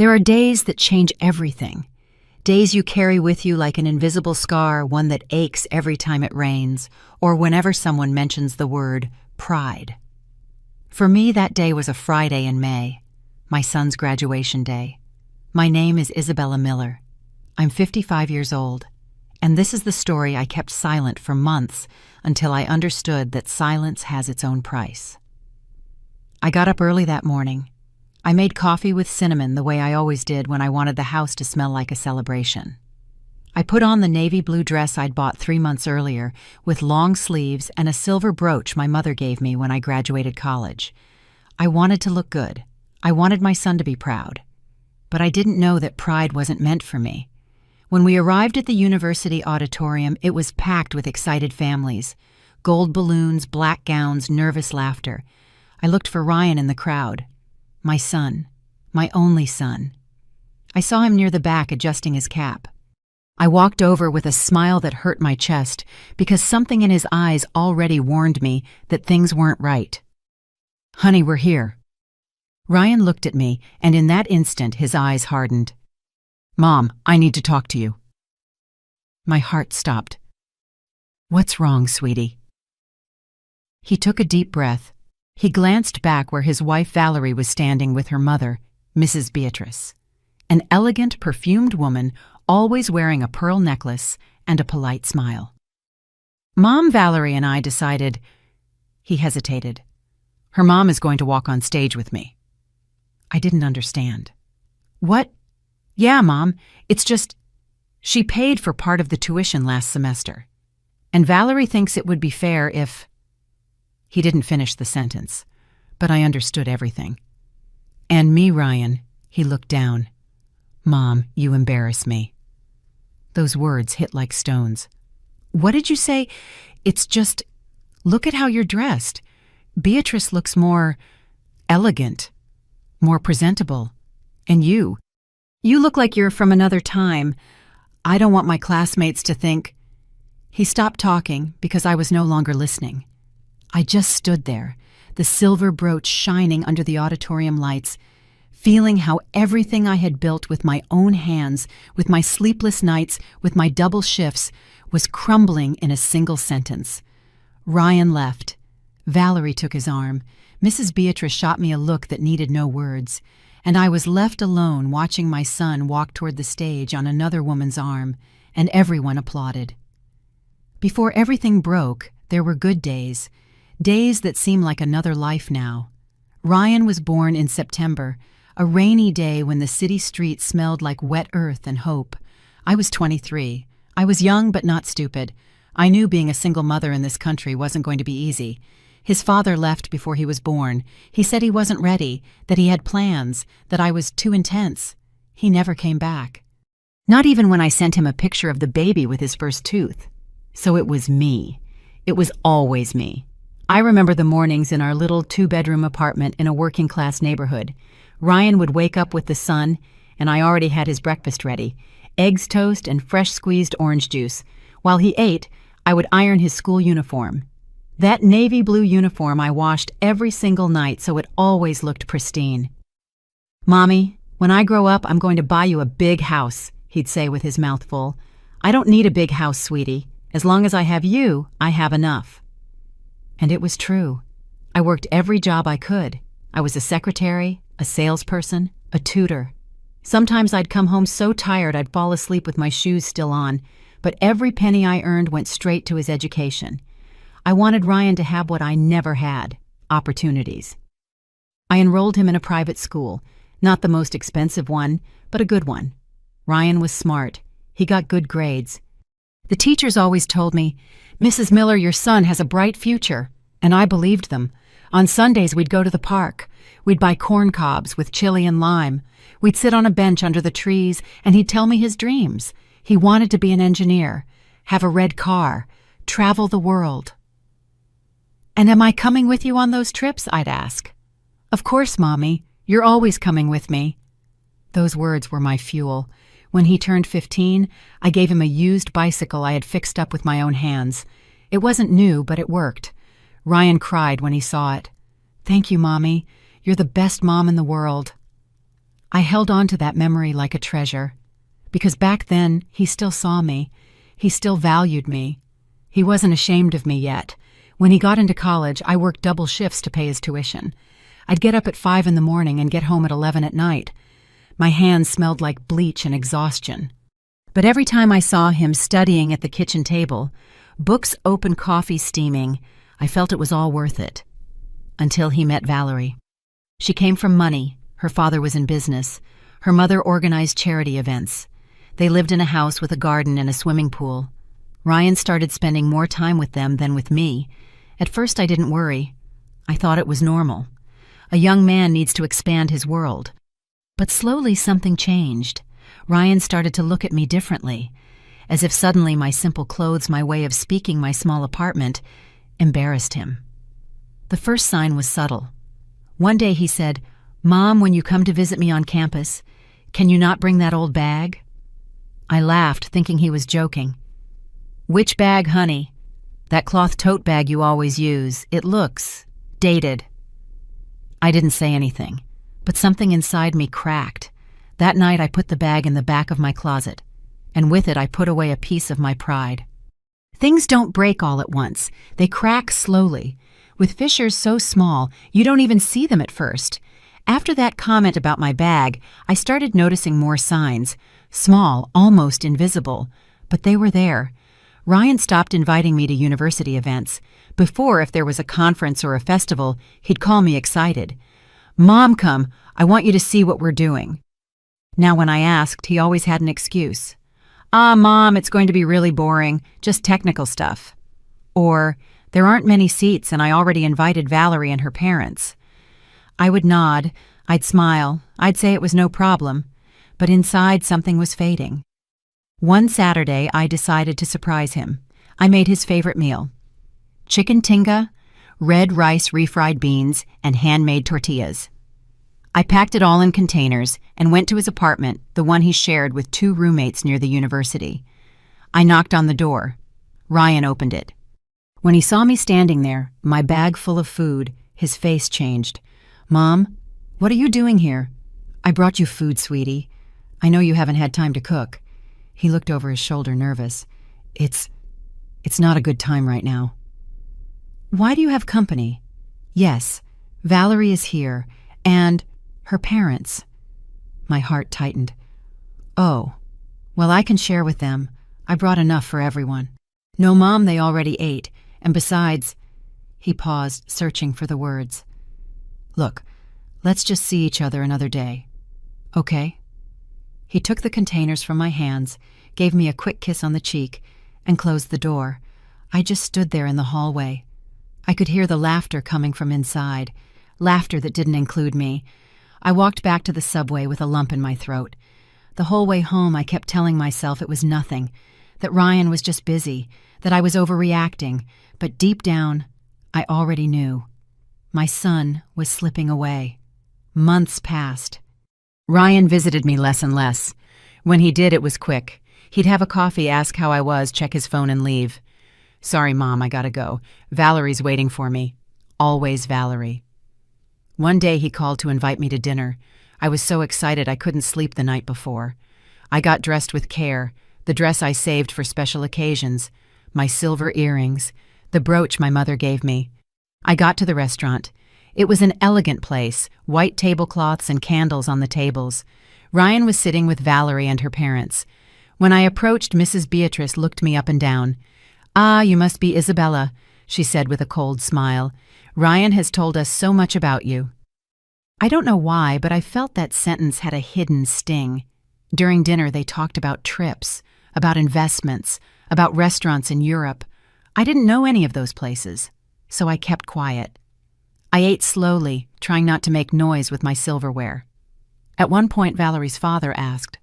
There are days that change everything. Days you carry with you like an invisible scar, one that aches every time it rains, or whenever someone mentions the word pride. For me, that day was a Friday in May, my son's graduation day. My name is Isabella Miller. I'm 55 years old, and this is the story I kept silent for months until I understood that silence has its own price. I got up early that morning. I made coffee with cinnamon the way I always did when I wanted the house to smell like a celebration. I put on the navy blue dress I'd bought 3 months earlier with long sleeves and a silver brooch my mother gave me when I graduated college. I wanted to look good. I wanted my son to be proud. But I didn't know that pride wasn't meant for me. When we arrived at the university auditorium, it was packed with excited families. Gold balloons, black gowns, nervous laughter. I looked for Ryan in the crowd. My son. My only son. I saw him near the back adjusting his cap. I walked over with a smile that hurt my chest because something in his eyes already warned me that things weren't right. "Honey, we're here." Ryan looked at me, and in that instant his eyes hardened. "Mom, I need to talk to you." My heart stopped. "What's wrong, sweetie?" He took a deep breath. He glanced back where his wife Valerie was standing with her mother, Mrs. Beatrice, an elegant, perfumed woman always wearing a pearl necklace and a polite smile. "Mom, Valerie and I decided—" He hesitated. "Her mom is going to walk on stage with me." I didn't understand. "What?" "Yeah, Mom, it's just, she paid for part of the tuition last semester. And Valerie thinks it would be fair if—" He didn't finish the sentence, but I understood everything. "And me, Ryan," he looked down. "Mom, you embarrass me." Those words hit like stones. "What did you say?" "It's just, look at how you're dressed. Beatrice looks more elegant, more presentable. And you look like you're from another time. I don't want my classmates to think—" He stopped talking because I was no longer listening. I just stood there, the silver brooch shining under the auditorium lights, feeling how everything I had built with my own hands, with my sleepless nights, with my double shifts, was crumbling in a single sentence. Ryan left. Valerie took his arm. Mrs. Beatrice shot me a look that needed no words, and I was left alone watching my son walk toward the stage on another woman's arm, and everyone applauded. Before everything broke, there were good days, days that seem like another life now. Ryan was born in September, a rainy day when the city streets smelled like wet earth and hope. I was 23. I was young but not stupid. I knew being a single mother in this country wasn't going to be easy. His father left before he was born. He said he wasn't ready, that he had plans, that I was too intense. He never came back. Not even when I sent him a picture of the baby with his first tooth. So it was me. It was always me. I remember the mornings in our little 2-bedroom apartment in a working-class neighborhood. Ryan would wake up with the sun, and I already had his breakfast ready, eggs toast and fresh squeezed orange juice. While he ate, I would iron his school uniform. That navy blue uniform I washed every single night so it always looked pristine. "Mommy, when I grow up, I'm going to buy you a big house," he'd say with his mouth full. "I don't need a big house, sweetie. As long as I have you, I have enough." And it was true. I worked every job I could. I was a secretary, a salesperson, a tutor. Sometimes I'd come home so tired I'd fall asleep with my shoes still on, but every penny I earned went straight to his education. I wanted Ryan to have what I never had, opportunities. I enrolled him in a private school, not the most expensive one, but a good one. Ryan was smart. He got good grades. The teachers always told me, "Mrs. Miller, your son has a bright future," and I believed them. On Sundays, we'd go to the park. We'd buy corn cobs with chili and lime. We'd sit on a bench under the trees, and he'd tell me his dreams. He wanted to be an engineer, have a red car, travel the world. "And am I coming with you on those trips?" I'd ask. "Of course, Mommy. You're always coming with me." Those words were my fuel. When he turned 15, I gave him a used bicycle I had fixed up with my own hands. It wasn't new, but it worked. Ryan cried when he saw it. "Thank you, Mommy. You're the best mom in the world." I held on to that memory like a treasure, because back then he still saw me. He still valued me. He wasn't ashamed of me yet. When he got into college, I worked double shifts to pay his tuition. I'd get up at 5 in the morning and get home at 11 at night. My hands smelled like bleach and exhaustion. But every time I saw him studying at the kitchen table, books open, coffee steaming, I felt it was all worth it. Until he met Valerie. She came from money. Her father was in business. Her mother organized charity events. They lived in a house with a garden and a swimming pool. Ryan started spending more time with them than with me. At first I didn't worry. I thought it was normal. A young man needs to expand his world. But slowly something changed. Ryan started to look at me differently, as if suddenly my simple clothes, my way of speaking, my small apartment, embarrassed him. The first sign was subtle. One day he said, "Mom, when you come to visit me on campus, can you not bring that old bag?" I laughed, thinking he was joking. "Which bag, honey?" "That cloth tote bag you always use. It looks dated." I didn't say anything, but something inside me cracked. That night I put the bag in the back of my closet, and with it I put away a piece of my pride. Things don't break all at once. They crack slowly, with fissures so small you don't even see them at first. After that comment about my bag, I started noticing more signs, small, almost invisible, but they were there. Ryan stopped inviting me to university events. Before, if there was a conference or a festival, he'd call me excited. "Mom, come, I want you to see what we're doing." Now when I asked, he always had an excuse. Mom, it's going to be really boring, just technical stuff." Or, "There aren't many seats and I already invited Valerie and her parents." I would nod, I'd smile, I'd say it was no problem, but inside something was fading. One Saturday, I decided to surprise him. I made his favorite meal: chicken tinga, red rice refried beans, and handmade tortillas. I packed it all in containers and went to his apartment, the one he shared with 2 roommates near the university. I knocked on the door. Ryan opened it. When he saw me standing there, my bag full of food, his face changed. "Mom, what are you doing here?" "I brought you food, sweetie. I know you haven't had time to cook." He looked over his shoulder, nervous. It's not a good time right now." "Why do you have company?" "Yes, Valerie is here, and her parents." My heart tightened. "Oh, well, I can share with them. I brought enough for everyone." "No, Mom, they already ate, and besides—" He paused, searching for the words. "Look, let's just see each other another day. Okay?" He took the containers from my hands, gave me a quick kiss on the cheek, and closed the door. I just stood there in the hallway. I could hear the laughter coming from inside, laughter that didn't include me. I walked back to the subway with a lump in my throat. The whole way home I kept telling myself it was nothing, that Ryan was just busy, that I was overreacting, but deep down, I already knew. My son was slipping away. Months passed. Ryan visited me less and less. When he did, it was quick. He'd have a coffee, ask how I was, check his phone, and leave. "Sorry, Mom, I gotta go. Valerie's waiting for me." Always Valerie. One day he called to invite me to dinner. I was so excited I couldn't sleep the night before. I got dressed with care, the dress I saved for special occasions, my silver earrings, the brooch my mother gave me. I got to the restaurant. It was an elegant place, white tablecloths and candles on the tables. Ryan was sitting with Valerie and her parents. When I approached, Mrs. Beatrice looked me up and down. "Ah, you must be Isabella," she said with a cold smile. "Ryan has told us so much about you." I don't know why, but I felt that sentence had a hidden sting. During dinner, they talked about trips, about investments, about restaurants in Europe. I didn't know any of those places, so I kept quiet. I ate slowly, trying not to make noise with my silverware. At one point, Valerie's father asked,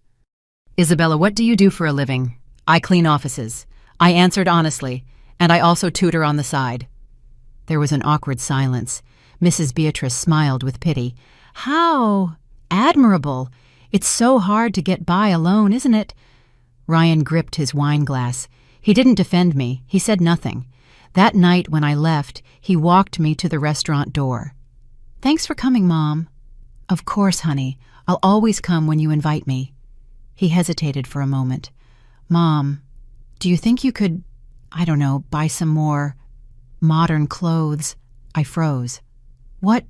"Isabella, what do you do for a living?" "I clean offices." I answered honestly, and I also tutor on the side. There was an awkward silence. Mrs. Beatrice smiled with pity. "How admirable! It's so hard to get by alone, isn't it?" Ryan gripped his wine glass. He didn't defend me. He said nothing. That night when I left, he walked me to the restaurant door. "Thanks for coming, Mom." "Of course, honey. I'll always come when you invite me." He hesitated for a moment. "Mom, do you think you could, I don't know, buy some more modern clothes?" I froze. "What?"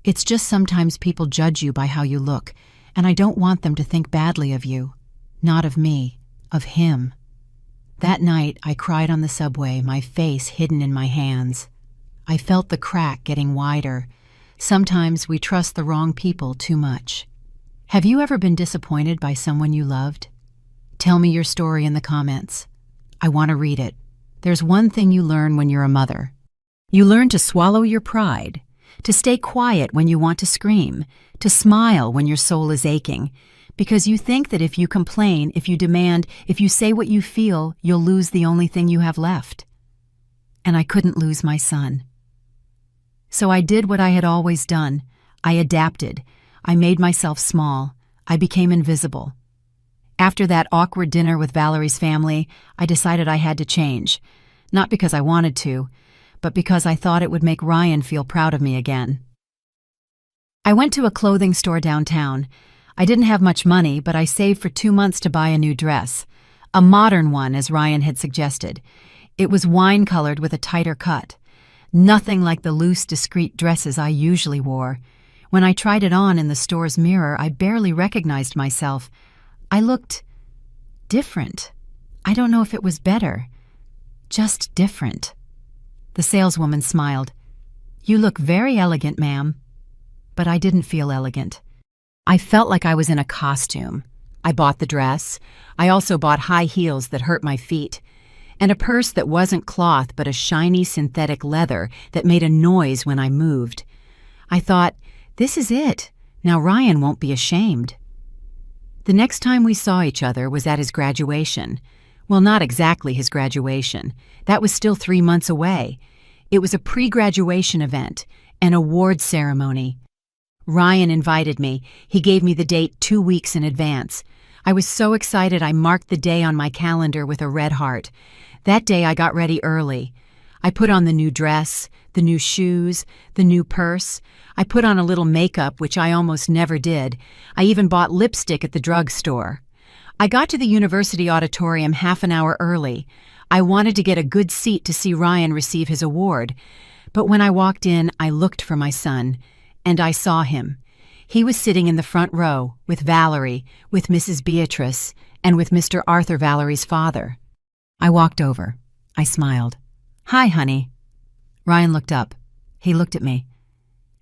"It's just sometimes people judge you by how you look, and I don't want them to think badly of you. Not of me, of him." That night, I cried on the subway, my face hidden in my hands. I felt the crack getting wider. Sometimes we trust the wrong people too much. Have you ever been disappointed by someone you loved? Tell me your story in the comments. I want to read it. There's one thing you learn when you're a mother. You learn to swallow your pride, to stay quiet when you want to scream, to smile when your soul is aching, because you think that if you complain, if you demand, if you say what you feel, you'll lose the only thing you have left. And I couldn't lose my son. So I did what I had always done. I adapted. I made myself small. I became invisible. After that awkward dinner with Valerie's family, I decided I had to change. Not because I wanted to, but because I thought it would make Ryan feel proud of me again. I went to a clothing store downtown. I didn't have much money, but I saved for 2 months to buy a new dress. A modern one, as Ryan had suggested. It was wine-colored with a tighter cut. Nothing like the loose, discreet dresses I usually wore. When I tried it on in the store's mirror, I barely recognized myself. I looked different. I don't know if it was better. Just different. The saleswoman smiled. "You look very elegant, ma'am." But I didn't feel elegant. I felt like I was in a costume. I bought the dress. I also bought high heels that hurt my feet, and a purse that wasn't cloth but a shiny synthetic leather that made a noise when I moved. I thought, this is it. Now Ryan won't be ashamed. The next time we saw each other was at his graduation. Well, not exactly his graduation. That was still 3 months away. It was a pre-graduation event, an award ceremony. Ryan invited me. He gave me the date 2 weeks in advance. I was so excited I marked the day on my calendar with a red heart. That day I got ready early. I put on the new dress, the new shoes, the new purse. I put on a little makeup, which I almost never did. I even bought lipstick at the drugstore. I got to the university auditorium half an hour early. I wanted to get a good seat to see Ryan receive his award. But when I walked in, I looked for my son, and I saw him. He was sitting in the front row with Valerie, with Mrs. Beatrice, and with Mr. Arthur, Valerie's father. I walked over. I smiled. "Hi, honey." Ryan looked up. He looked at me.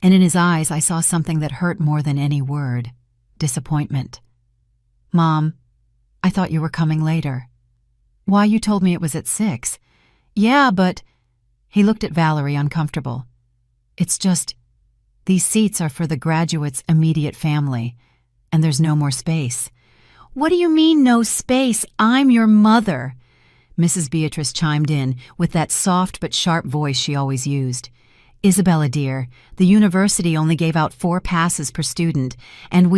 And in his eyes, I saw something that hurt more than any word. Disappointment. "Mom, I thought you were coming later." "Why, you told me it was at 6. "Yeah, but—" He looked at Valerie, uncomfortable. "It's just, these seats are for the graduate's immediate family, and there's no more space." "What do you mean, no space? I'm your mother." Mrs. Beatrice chimed in with that soft but sharp voice she always used. "Isabella, dear, the university only gave out 4 passes per student, and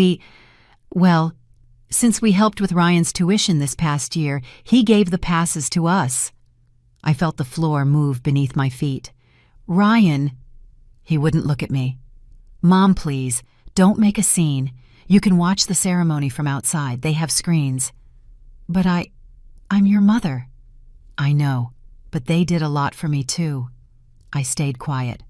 since we helped with Ryan's tuition this past year, he gave the passes to us." I felt the floor move beneath my feet. "Ryan—" He wouldn't look at me. "Mom, please, don't make a scene. You can watch the ceremony from outside. They have screens." "But I'm your mother." "I know, but they did a lot for me too." I stayed quiet.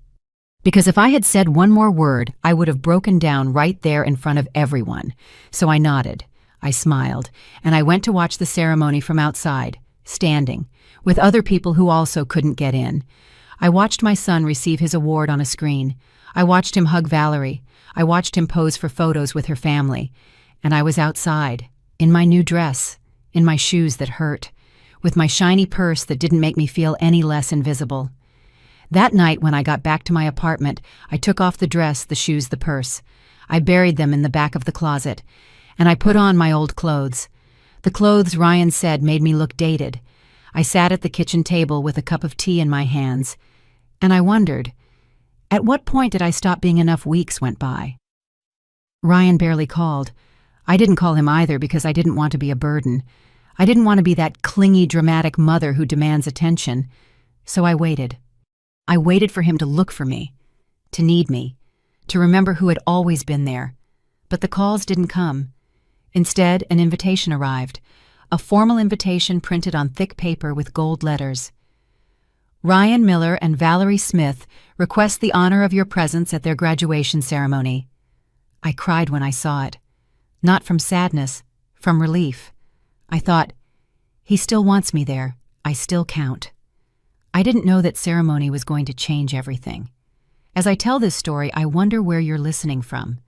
Because if I had said one more word, I would have broken down right there in front of everyone. So I nodded. I smiled, and I went to watch the ceremony from outside, standing, with other people who also couldn't get in. I watched my son receive his award on a screen. I watched him hug Valerie. I watched him pose for photos with her family. And I was outside, in my new dress, in my shoes that hurt, with my shiny purse that didn't make me feel any less invisible. That night, when I got back to my apartment, I took off the dress, the shoes, the purse. I buried them in the back of the closet, and I put on my old clothes. The clothes, Ryan said, made me look dated. I sat at the kitchen table with a cup of tea in my hands, and I wondered, at what point did I stop being enough weeks went by? Ryan barely called. I didn't call him either because I didn't want to be a burden. I didn't want to be that clingy, dramatic mother who demands attention. So I waited. I waited for him to look for me, to need me, to remember who had always been there. But the calls didn't come. Instead, an invitation arrived, a formal invitation printed on thick paper with gold letters. Ryan Miller and Valerie Smith request the honor of your presence at their graduation ceremony. I cried when I saw it. Not from sadness, from relief. I thought, he still wants me there. I still count. I didn't know that ceremony was going to change everything. As I tell this story, I wonder where you're listening from.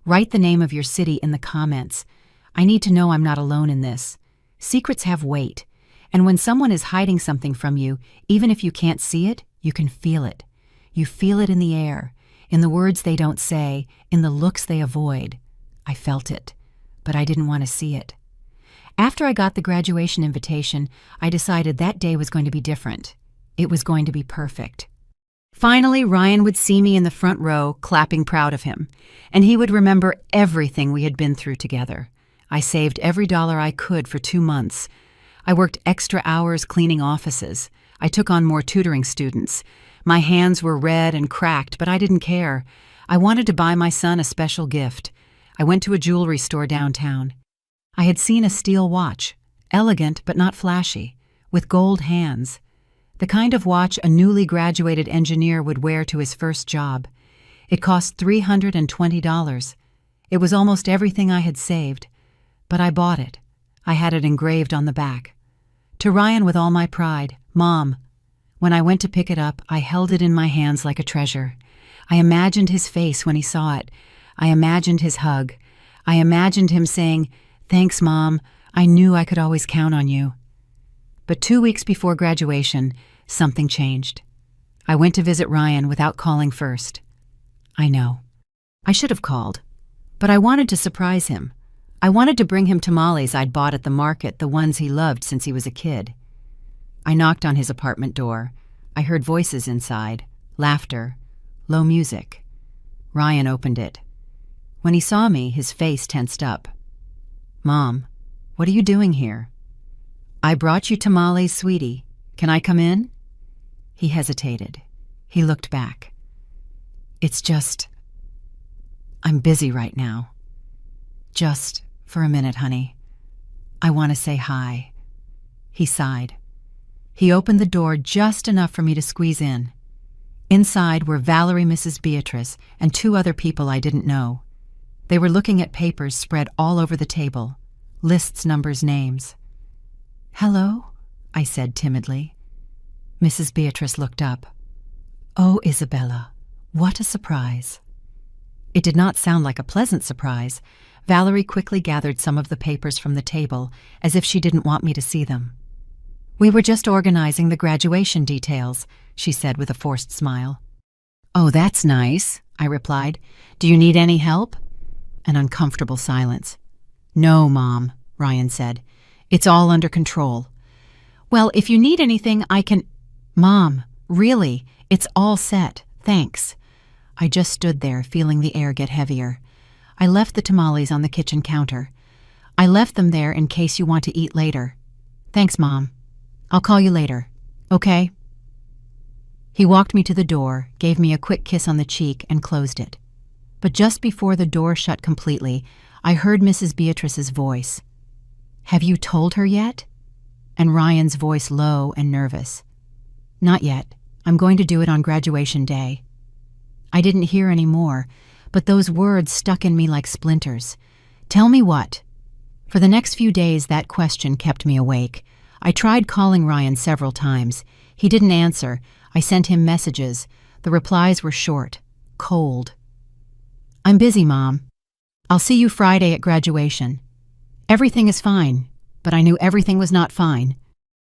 Write the name of your city in the comments. I need to know I'm not alone in this. Secrets have weight, and when someone is hiding something from you, even if you can't see it, you can feel it. You feel it in the air, in the words they don't say, in the looks they avoid. I felt it, but I didn't want to see it. After I got the graduation invitation, I decided that day was going to be different. It was going to be perfect. Finally, Ryan would see me in the front row, clapping proud of him, and he would remember everything we had been through together. I saved every dollar I could for 2 months. I worked extra hours cleaning offices. I took on more tutoring students. My hands were red and cracked, but I didn't care. I wanted to buy my son a special gift. I went to a jewelry store downtown. I had seen a steel watch, elegant but not flashy, with gold hands. The kind of watch a newly graduated engineer would wear to his first job. It cost $320. It was almost everything I had saved. But I bought it. I had it engraved on the back. To Ryan with all my pride, Mom. When I went to pick it up, I held it in my hands like a treasure. I imagined his face when he saw it. I imagined his hug. I imagined him saying, "Thanks, Mom. I knew I could always count on you." But 2 weeks before graduation, something changed. I went to visit Ryan without calling first. I know. I should have called. But I wanted to surprise him. I wanted to bring him tamales I'd bought at the market, the ones he loved since he was a kid. I knocked on his apartment door. I heard voices inside, laughter, low music. Ryan opened it. When he saw me, his face tensed up. "Mom, what are you doing here?" "I brought you tamales, sweetie. Can I come in?" He hesitated. He looked back. "It's just... I'm busy right now. Just for a minute, honey. I want to say hi." He sighed. He opened the door just enough for me to squeeze in. Inside were Valerie, Mrs. Beatrice, and 2 other people I didn't know. They were looking at papers spread all over the table. Lists, numbers, names. "Hello?" I said timidly. Mrs. Beatrice looked up. "Oh, Isabella, what a surprise." It did not sound like a pleasant surprise. Valerie quickly gathered some of the papers from the table, as if she didn't want me to see them. "We were just organizing the graduation details," she said with a forced smile. "Oh, that's nice," I replied. "Do you need any help?" An uncomfortable silence. "No, Mom," Ryan said. "It's all under control." "Well, if you need anything, I can—" "Mom, really, it's all set, thanks." I just stood there, feeling the air get heavier. I left the tamales on the kitchen counter. "I left them there in case you want to eat later." "Thanks, Mom. I'll call you later. Okay?" He walked me to the door, gave me a quick kiss on the cheek, and closed it. But just before the door shut completely, I heard Mrs. Beatrice's voice. "Have you told her yet?" And Ryan's voice low and nervous. "Not yet. I'm going to do it on graduation day." I didn't hear any more, but those words stuck in me like splinters. "Tell me what?" For the next few days, that question kept me awake. I tried calling Ryan several times. He didn't answer. I sent him messages. The replies were short, cold. "I'm busy, Mom. I'll see you Friday at graduation." Everything is fine, but I knew everything was not fine.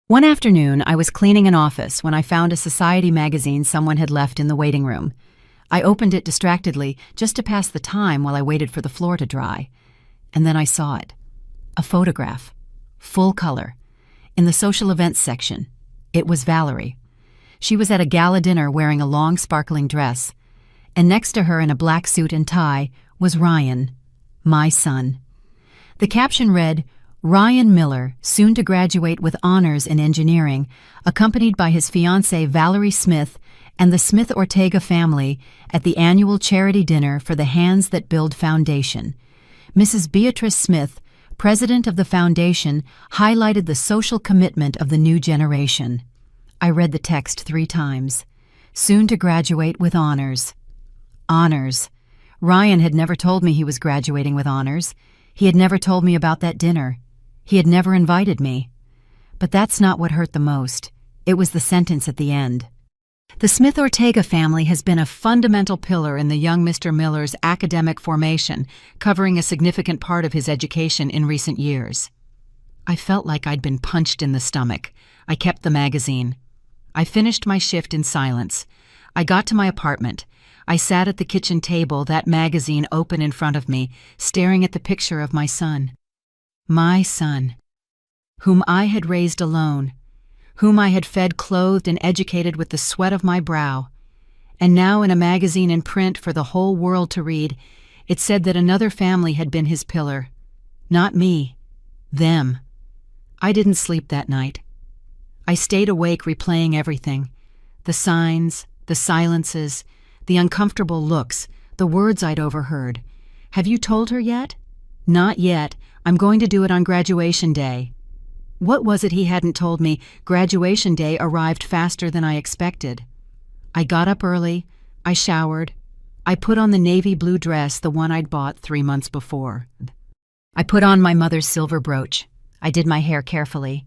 One afternoon, I was cleaning an office when I found a society magazine someone had left in the waiting room. I opened it distractedly, just to pass the time while I waited for the floor to dry. And then I saw it. A photograph. Full color. In the social events section. It was Valerie. She was at a gala dinner wearing a long, sparkling dress. And next to her in a black suit and tie was Ryan, my son. The caption read, "Ryan Miller, soon to graduate with honors in engineering, accompanied by his fiancée Valerie Smith and the Smith-Ortega family at the annual charity dinner for the Hands That Build Foundation. Mrs. Beatrice Smith, president of the foundation, highlighted the social commitment of the new generation. I read the text 3 times. Soon to graduate with honors. Honors. Ryan had never told me he was graduating with honors. He had never told me about that dinner. He had never invited me. But that's not what hurt the most. It was the sentence at the end. The Smith-Ortega family has been a fundamental pillar in the young Mr. Miller's academic formation, covering a significant part of his education in recent years. I felt like I'd been punched in the stomach. I kept the magazine. I finished my shift in silence. I got to my apartment. I sat at the kitchen table, that magazine open in front of me, staring at the picture of my son. My son, whom I had raised alone, whom I had fed, clothed, and educated with the sweat of my brow. And now in a magazine in print for the whole world to read, it said that another family had been his pillar. Not me. Them. I didn't sleep that night. I stayed awake replaying everything. The signs, the silences, the uncomfortable looks, the words I'd overheard. Have you told her yet? Not yet. I'm going to do it on graduation day. What was it he hadn't told me? Graduation day arrived faster than I expected. I got up early. I showered. I put on the navy blue dress, the one I'd bought 3 months before. I put on my mother's silver brooch. I did my hair carefully.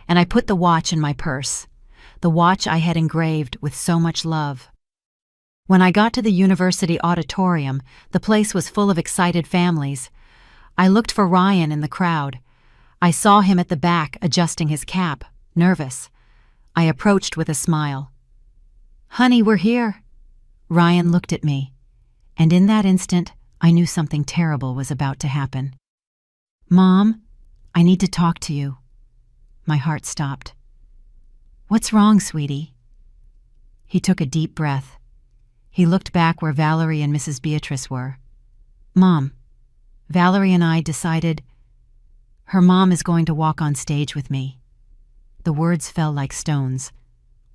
And I put the watch in my purse, the watch I had engraved with so much love. When I got to the university auditorium, the place was full of excited families. I looked for Ryan in the crowd. I saw him at the back adjusting his cap, nervous. I approached with a smile. "Honey, we're here." Ryan looked at me, and in that instant, I knew something terrible was about to happen. "Mom, I need to talk to you." My heart stopped. "What's wrong, sweetie?" He took a deep breath. He looked back where Valerie and Mrs. Beatrice were. "Mom, Valerie and I decided her mom is going to walk on stage with me." The words fell like stones.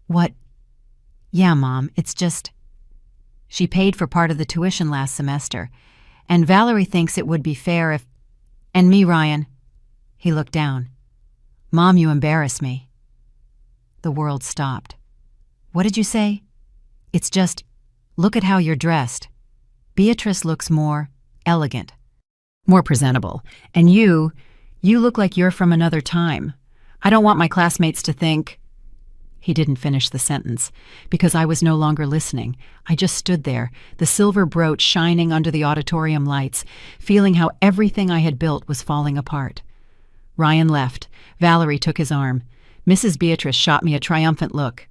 "What?" "Yeah, Mom, it's just... She paid for part of the tuition last semester, and Valerie thinks it would be fair if... And me, Ryan." He looked down. "Mom, you embarrass me." The world stopped. "What did you say?" "It's just, look at how you're dressed. Beatrice looks more elegant, more presentable. And you look like you're from another time. I don't want my classmates to think..." He didn't finish the sentence, because I was no longer listening. I just stood there, the silver brooch shining under the auditorium lights, feeling how everything I had built was falling apart. Ryan left. Valerie took his arm. Mrs. Beatrice shot me a triumphant look.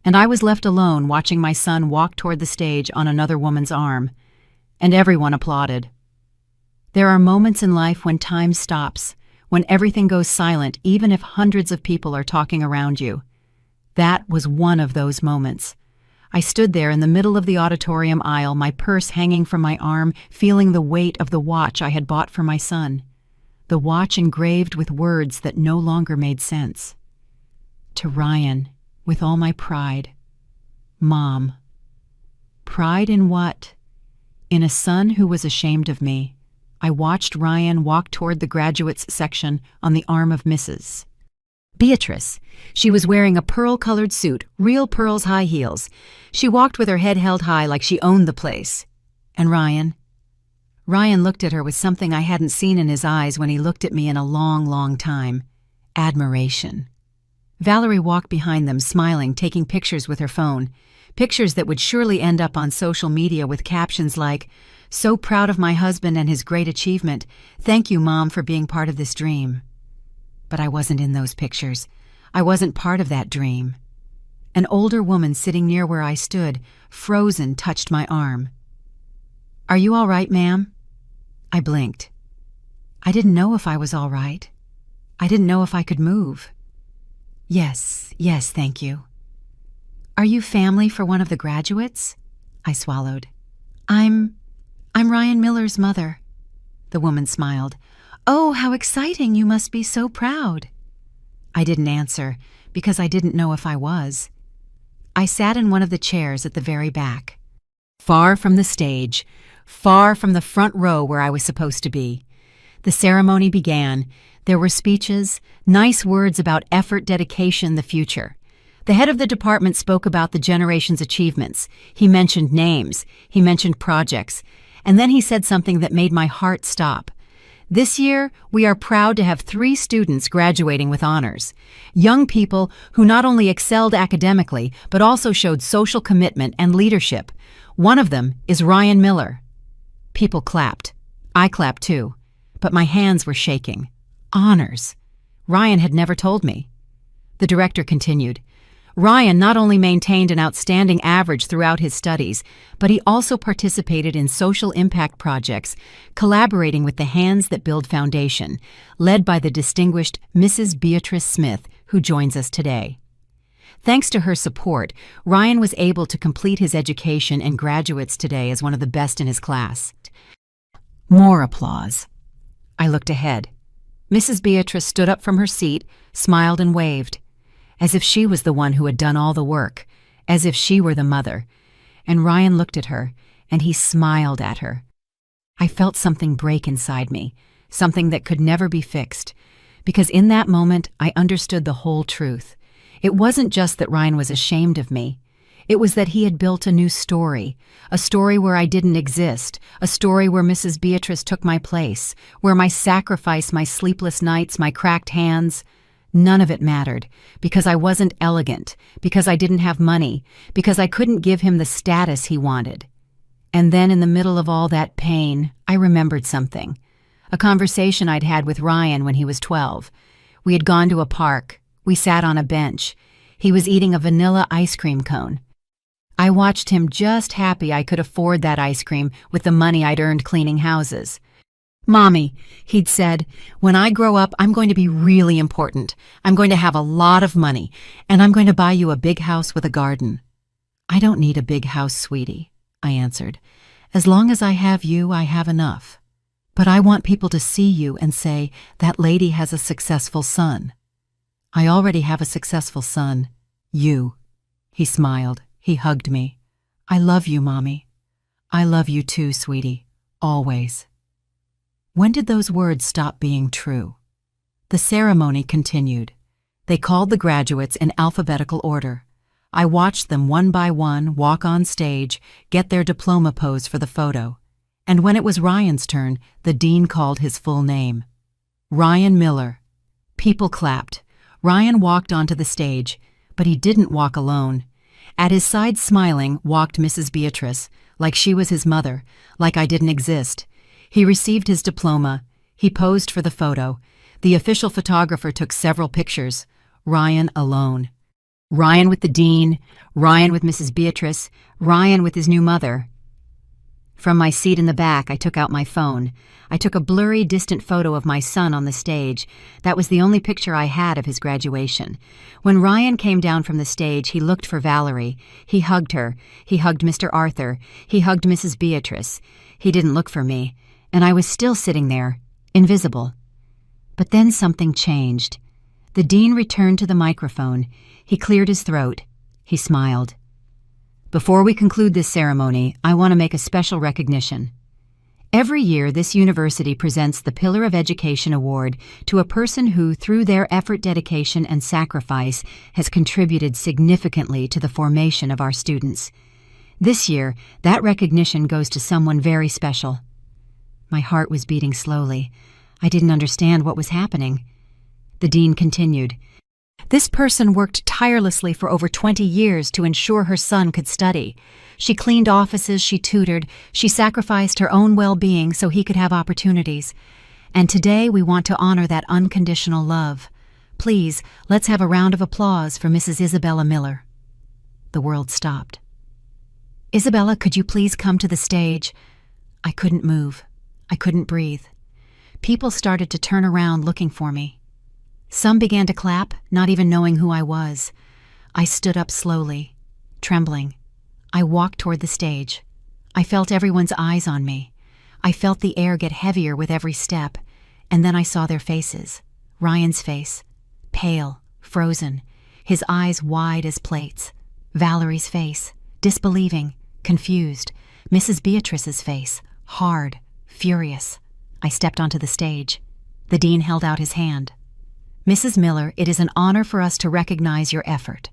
And I was left alone watching my son walk toward the stage on another woman's arm. And everyone applauded. There are moments in life when time stops, when everything goes silent, even if hundreds of people are talking around you. That was one of those moments. I stood there in the middle of the auditorium aisle, my purse hanging from my arm, feeling the weight of the watch I had bought for my son. The watch engraved with words that no longer made sense. To Ryan, with all my pride. Mom. Pride in what? In a son who was ashamed of me. I watched Ryan walk toward the graduates section on the arm of Mrs. Beatrice. She was wearing a pearl-colored suit, real pearls, high heels. She walked with her head held high like she owned the place. And Ryan? Ryan looked at her with something I hadn't seen in his eyes when he looked at me in a long, long time. Admiration. Valerie walked behind them, smiling, taking pictures with her phone. Pictures that would surely end up on social media with captions like, "So proud of my husband and his great achievement. Thank you, Mom, for being part of this dream." But I wasn't in those pictures. I wasn't part of that dream. An older woman sitting near where I stood, frozen, touched my arm. "Are you all right, ma'am?" I blinked. I didn't know if I was all right. I didn't know if I could move. Yes, thank you." "Are you family for one of the graduates?" I swallowed. I'm Ryan Miller's mother." The woman smiled. "Oh, how exciting. You must be so proud." I didn't answer, because I didn't know if I was. I sat in one of the chairs at the very back. Far from the stage, far from the front row where I was supposed to be. The ceremony began. There were speeches, nice words about effort, dedication, the future. The head of the department spoke about the generation's achievements. He mentioned names, he mentioned projects, and then he said something that made my heart stop. This year, we are proud to have 3 students graduating with honors. Young people who not only excelled academically, but also showed social commitment and leadership. One of them is Ryan Miller. People clapped. I clapped too, but my hands were shaking. Honors. Ryan had never told me. The director continued. Ryan not only maintained an outstanding average throughout his studies, but he also participated in social impact projects, collaborating with the Hands That Build Foundation, led by the distinguished Mrs. Beatrice Smith, who joins us today. Thanks to her support, Ryan was able to complete his education and graduates today as one of the best in his class. More applause. I looked ahead. Mrs. Beatrice stood up from her seat, smiled and waved, as if she was the one who had done all the work, as if she were the mother. And Ryan looked at her, and he smiled at her. I felt something break inside me, something that could never be fixed, because in that moment I understood the whole truth. It wasn't just that Ryan was ashamed of me. It was that he had built a new story, a story where I didn't exist, a story where Mrs. Beatrice took my place, where my sacrifice, my sleepless nights, my cracked hands, none of it mattered, because I wasn't elegant, because I didn't have money, because I couldn't give him the status he wanted. And then in the middle of all that pain, I remembered something. A conversation I'd had with Ryan when he was 12. We had gone to a park. We sat on a bench. He was eating a vanilla ice cream cone. I watched him, just happy I could afford that ice cream with the money I'd earned cleaning houses. Mommy, he'd said, when I grow up, I'm going to be really important. I'm going to have a lot of money, and I'm going to buy you a big house with a garden. I don't need a big house, sweetie, I answered. As long as I have you, I have enough. But I want people to see you and say, that lady has a successful son. I already have a successful son. You. He smiled. He hugged me. I love you, Mommy. I love you too, sweetie. Always. When did those words stop being true? The ceremony continued. They called the graduates in alphabetical order. I watched them one by one walk on stage, get their diploma pose for the photo. And when it was Ryan's turn, the dean called his full name. Ryan Miller. People clapped. Ryan walked onto the stage, but he didn't walk alone. At his side, smiling, walked Mrs. Beatrice, like she was his mother, like I didn't exist. He received his diploma. He posed for the photo. The official photographer took several pictures. Ryan alone. Ryan with the dean, Ryan with Mrs. Beatrice, Ryan with his new mother. From my seat in the back, I took out my phone. I took a blurry, distant photo of my son on the stage. That was the only picture I had of his graduation. When Ryan came down from the stage, he looked for Valerie. He hugged her. He hugged Mr. Arthur. He hugged Mrs. Beatrice. He didn't look for me, and I was still sitting there, invisible. But then something changed. The dean returned to the microphone. He cleared his throat. He smiled. Before we conclude this ceremony, I want to make a special recognition. Every year, this university presents the Pillar of Education Award to a person who, through their effort, dedication, and sacrifice, has contributed significantly to the formation of our students. This year, that recognition goes to someone very special. My heart was beating slowly. I didn't understand what was happening. The dean continued. This person worked tirelessly for over 20 years to ensure her son could study. She cleaned offices, she tutored, she sacrificed her own well-being so he could have opportunities. And today we want to honor that unconditional love. Please, let's have a round of applause for Mrs. Isabella Miller. The world stopped. Isabella, could you please come to the stage? I couldn't move. I couldn't breathe. People started to turn around looking for me. Some began to clap, not even knowing who I was. I stood up slowly, trembling. I walked toward the stage. I felt everyone's eyes on me. I felt the air get heavier with every step, and then I saw their faces. Ryan's face, pale, frozen, his eyes wide as plates. Valerie's face, disbelieving, confused. Mrs. Beatrice's face, hard, furious. I stepped onto the stage. The dean held out his hand. "Mrs. Miller, it is an honor for us to recognize your effort.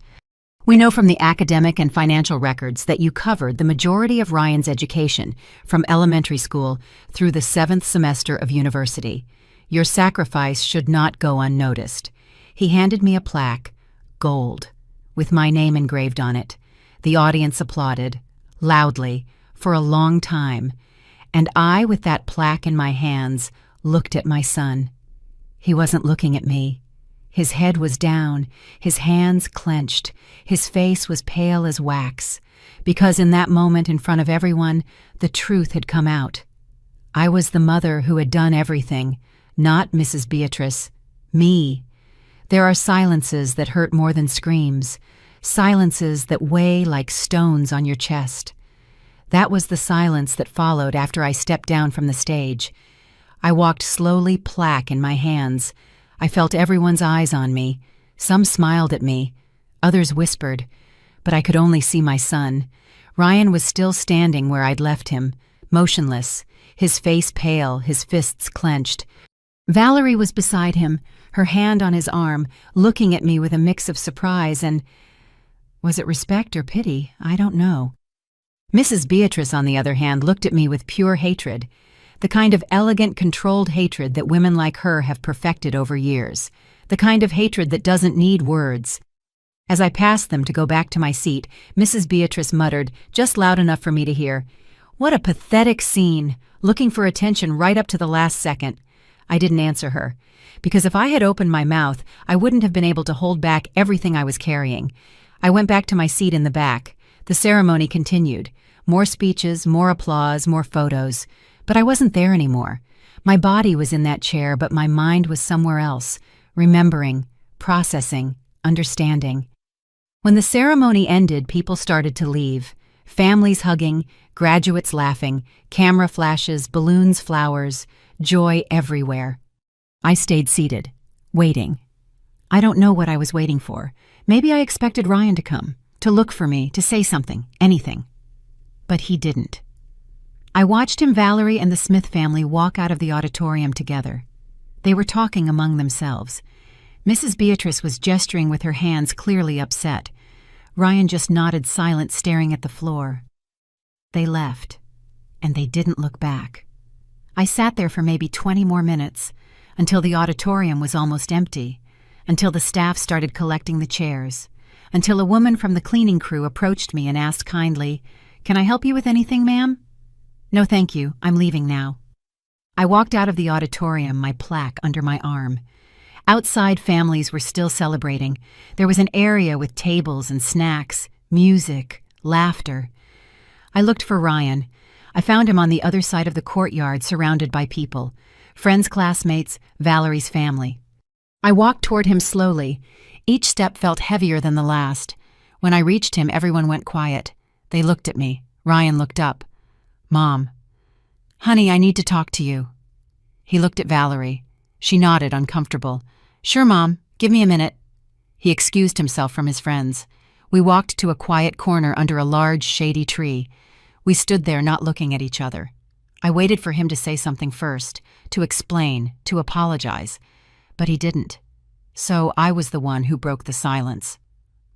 We know from the academic and financial records that you covered the majority of Ryan's education, from elementary school through the 7th semester of university. Your sacrifice should not go unnoticed." He handed me a plaque, gold, with my name engraved on it. The audience applauded, loudly, for a long time, and I, with that plaque in my hands, looked at my son. He wasn't looking at me. His head was down, his hands clenched, his face was pale as wax, because in that moment in front of everyone, the truth had come out. I was the mother who had done everything, not Mrs. Beatrice, me. There are silences that hurt more than screams, silences that weigh like stones on your chest. That was the silence that followed after I stepped down from the stage. I walked slowly, plaque in my hands. I felt everyone's eyes on me. Some smiled at me, others whispered, but I could only see my son. Ryan was still standing where I'd left him, motionless, his face pale, his fists clenched. Valerie was beside him, her hand on his arm, looking at me with a mix of surprise and, was it respect or pity? I don't know. Mrs. Beatrice, on the other hand, looked at me with pure hatred, the kind of elegant, controlled hatred that women like her have perfected over years, the kind of hatred that doesn't need words. As I passed them to go back to my seat, Mrs. Beatrice muttered, just loud enough for me to hear, "What a pathetic scene, looking for attention right up to the last second." I didn't answer her, because if I had opened my mouth, I wouldn't have been able to hold back everything I was carrying. I went back to my seat in the back. The ceremony continued. More speeches, more applause, more photos. But I wasn't there anymore. My body was in that chair, but my mind was somewhere else, remembering, processing, understanding. When the ceremony ended, people started to leave. Families hugging, graduates laughing, camera flashes, balloons, flowers, joy everywhere. I stayed seated, waiting. I don't know what I was waiting for. Maybe I expected Ryan to come, to look for me, to say something, anything. But he didn't. I watched him, Valerie, and the Smith family walk out of the auditorium together. They were talking among themselves. Mrs. Beatrice was gesturing with her hands, clearly upset. Ryan just nodded, silent, staring at the floor. They left, and they didn't look back. I sat there for maybe 20 more minutes, until the auditorium was almost empty, until the staff started collecting the chairs, until a woman from the cleaning crew approached me and asked kindly, "Can I help you with anything, ma'am?" "No, thank you. I'm leaving now." I walked out of the auditorium, my plaque under my arm. Outside, families were still celebrating. There was an area with tables and snacks, music, laughter. I looked for Ryan. I found him on the other side of the courtyard, surrounded by people. Friends, classmates, Valerie's family. I walked toward him slowly. Each step felt heavier than the last. When I reached him, everyone went quiet. They looked at me. Ryan looked up. "Mom." "Honey, I need to talk to you." He looked at Valerie. She nodded, uncomfortable. "Sure, Mom. Give me a minute." He excused himself from his friends. We walked to a quiet corner under a large, shady tree. We stood there, not looking at each other. I waited for him to say something first, to explain, to apologize. But he didn't. So I was the one who broke the silence.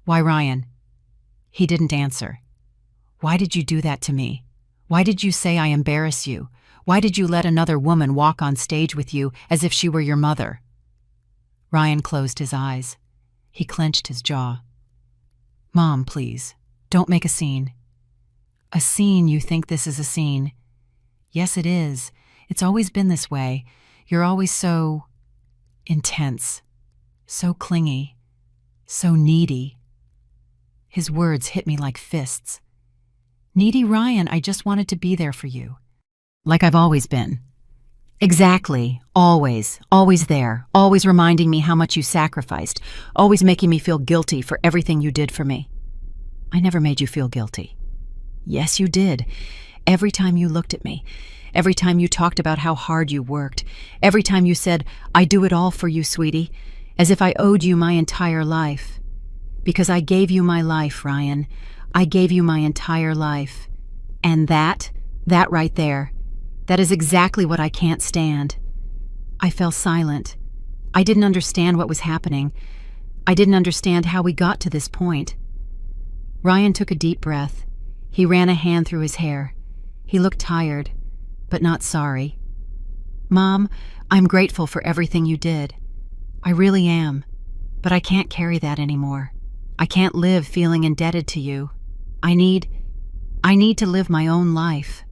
"Why, Ryan?" He didn't answer. "Why did you do that to me? Why did you say I embarrass you? Why did you let another woman walk on stage with you as if she were your mother?" Ryan closed his eyes. He clenched his jaw. "Mom, please, don't make a scene." "A scene? You think this is a scene?" "Yes, it is. It's always been this way. You're always so intense, so clingy, so needy." His words hit me like fists. "Needy, Ryan, I just wanted to be there for you. Like I've always been." "Exactly. Always. Always there. Always reminding me how much you sacrificed. Always making me feel guilty for everything you did for me." "I never made you feel guilty." "Yes, you did. Every time you looked at me. Every time you talked about how hard you worked. Every time you said, 'I do it all for you, sweetie,' as if I owed you my entire life. Because I gave you my life, Ryan. I gave you my entire life. And that right there, That is exactly what I can't stand." I fell silent. I didn't understand what was happening. I didn't understand how we got to this point. Ryan took a deep breath. He ran a hand through his hair. He looked tired, but not sorry. "Mom, I'm grateful for everything you did. I really am, but I can't carry that anymore. I can't live feeling indebted to you. I need to live my own life.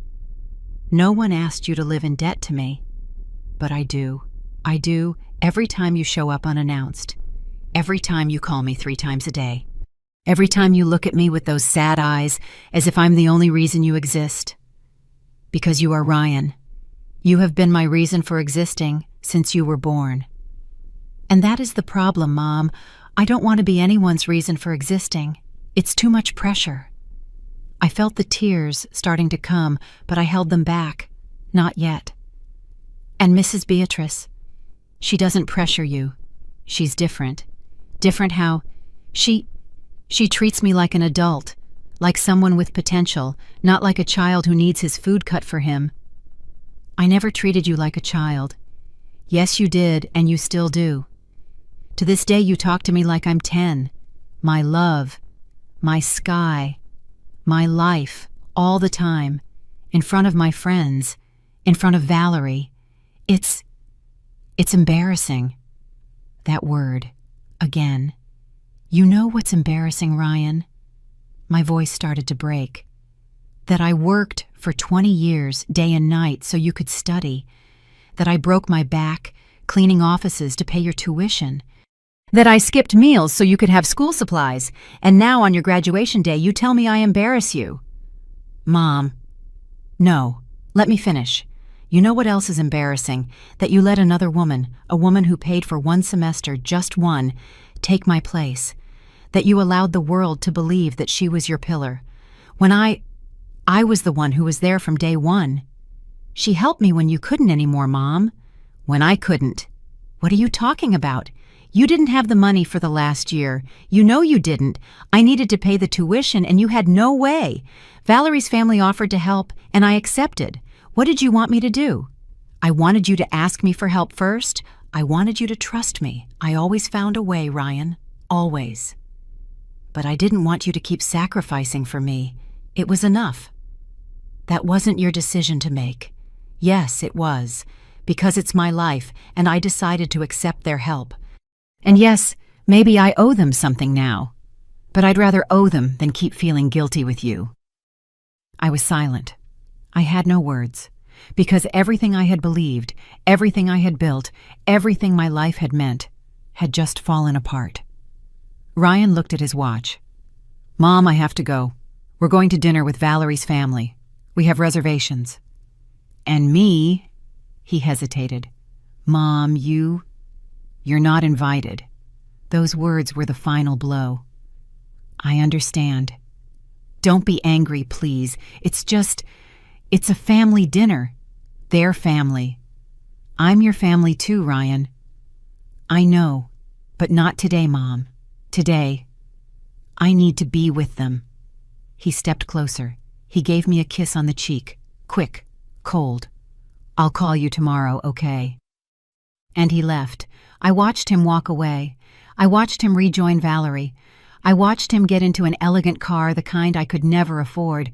No one asked you to live in debt to me, but I do. I do every time you show up unannounced. Every time you call me 3 times a day. Every time you look at me with those sad eyes as if I'm the only reason you exist. Because you are Ryan. You have been my reason for existing since you were born. And that is the problem, Mom. I don't want to be anyone's reason for existing. It's too much pressure." I felt the tears starting to come, but I held them back. Not yet. "And Mrs. Beatrice, she doesn't pressure you. She's different. Different how she treats me like an adult, like someone with potential, not like a child who needs his food cut for him. I never treated you like a child. Yes, you did, and you still do. To this day, you talk to me like I'm 10. My love, my sky, my life, all the time, in front of my friends, in front of Valerie. It's embarrassing." That word, again. "You know what's embarrassing, Ryan?" My voice started to break. "That I worked for 20 years, day and night, so you could study. That I broke my back, cleaning offices to pay your tuition. That I skipped meals so you could have school supplies, and now on your graduation day you tell me I embarrass you." "Mom, no, let me finish. You know what else is embarrassing? That you let another woman, a woman who paid for 1 semester, just one, take my place. That you allowed the world to believe that she was your pillar. When I was the one who was there from day one. She helped me when you couldn't anymore, Mom. When I couldn't. What are you talking about? You didn't have the money for the last year. You know you didn't. I needed to pay the tuition and you had no way. Valerie's family offered to help and I accepted. What did you want me to do? I wanted you to ask me for help first. I wanted you to trust me. I always found a way, Ryan. Always. But I didn't want you to keep sacrificing for me. It was enough. That wasn't your decision to make. Yes, it was, because it's my life and I decided to accept their help. And yes, maybe I owe them something now, but I'd rather owe them than keep feeling guilty with you." I was silent. I had no words, because everything I had believed, everything I had built, everything my life had meant, had just fallen apart. Ryan looked at his watch. "Mom, I have to go. We're going to dinner with Valerie's family. We have reservations." "And me," he hesitated. "Mom, you're not invited." Those words were the final blow. "I understand. Don't be angry, please. It's a family dinner. Their family. I'm your family too, Ryan." "I know, but not today, Mom. Today. I need to be with them." He stepped closer. He gave me a kiss on the cheek. Quick, cold. "I'll call you tomorrow, okay?" And he left. I watched him walk away. I watched him rejoin Valerie. I watched him get into an elegant car, the kind I could never afford.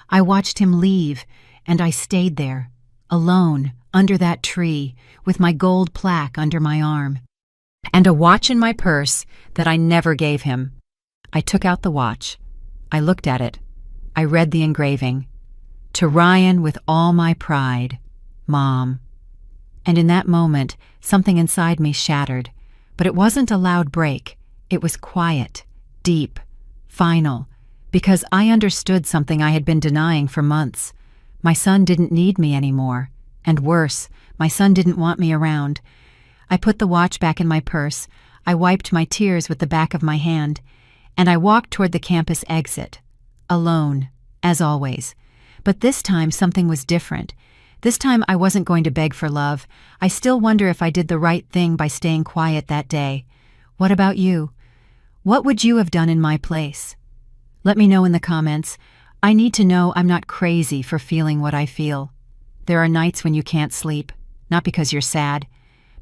I watched him leave, and I stayed there, alone, under that tree, with my gold plaque under my arm, and a watch in my purse that I never gave him. I took out the watch. I looked at it. I read the engraving. "To Ryan with all my pride, Mom." And in that moment, something inside me shattered. But it wasn't a loud break. It was quiet, deep, final, because I understood something I had been denying for months. My son didn't need me anymore. And worse, my son didn't want me around. I put the watch back in my purse. I wiped my tears with the back of my hand. And I walked toward the campus exit. Alone, as always. But this time something was different. This time I wasn't going to beg for love. I still wonder if I did the right thing by staying quiet that day. What about you? What would you have done in my place? Let me know in the comments. I need to know I'm not crazy for feeling what I feel. There are nights when you can't sleep, not because you're sad,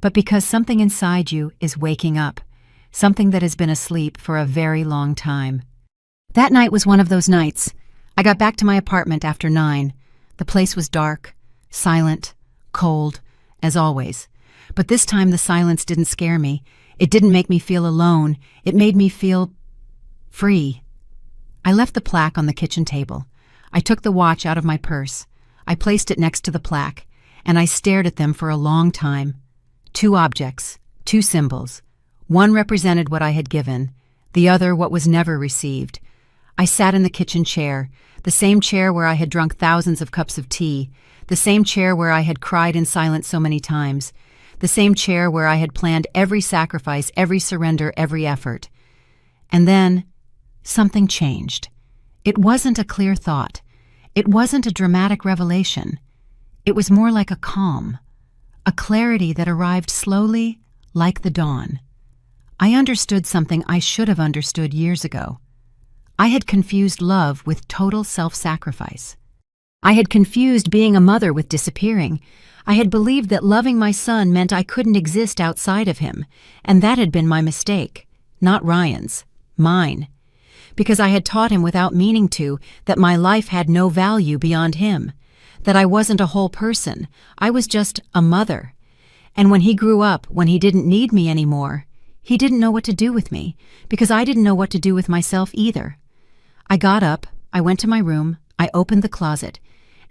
but because something inside you is waking up, something that has been asleep for a very long time. That night was one of those nights. I got back to my apartment after 9. The place was dark, silent, cold, as always. But this time the silence didn't scare me. It didn't make me feel alone. It made me feel free. I left the plaque on the kitchen table. I took the watch out of my purse. I placed it next to the plaque, and I stared at them for a long time. 2 objects, 2 symbols. One represented what I had given, the other what was never received. I sat in the kitchen chair, the same chair where I had drunk thousands of cups of tea, the same chair where I had cried in silence so many times, the same chair where I had planned every sacrifice, every surrender, every effort. And then something changed. It wasn't a clear thought. It wasn't a dramatic revelation. It was more like a calm, a clarity that arrived slowly, like the dawn. I understood something I should have understood years ago. I had confused love with total self-sacrifice. I had confused being a mother with disappearing. I had believed that loving my son meant I couldn't exist outside of him, and that had been my mistake, not Ryan's, mine. Because I had taught him without meaning to that my life had no value beyond him, that I wasn't a whole person, I was just a mother. And when he grew up, when he didn't need me anymore, he didn't know what to do with me, because I didn't know what to do with myself either. I got up, I went to my room, I opened the closet,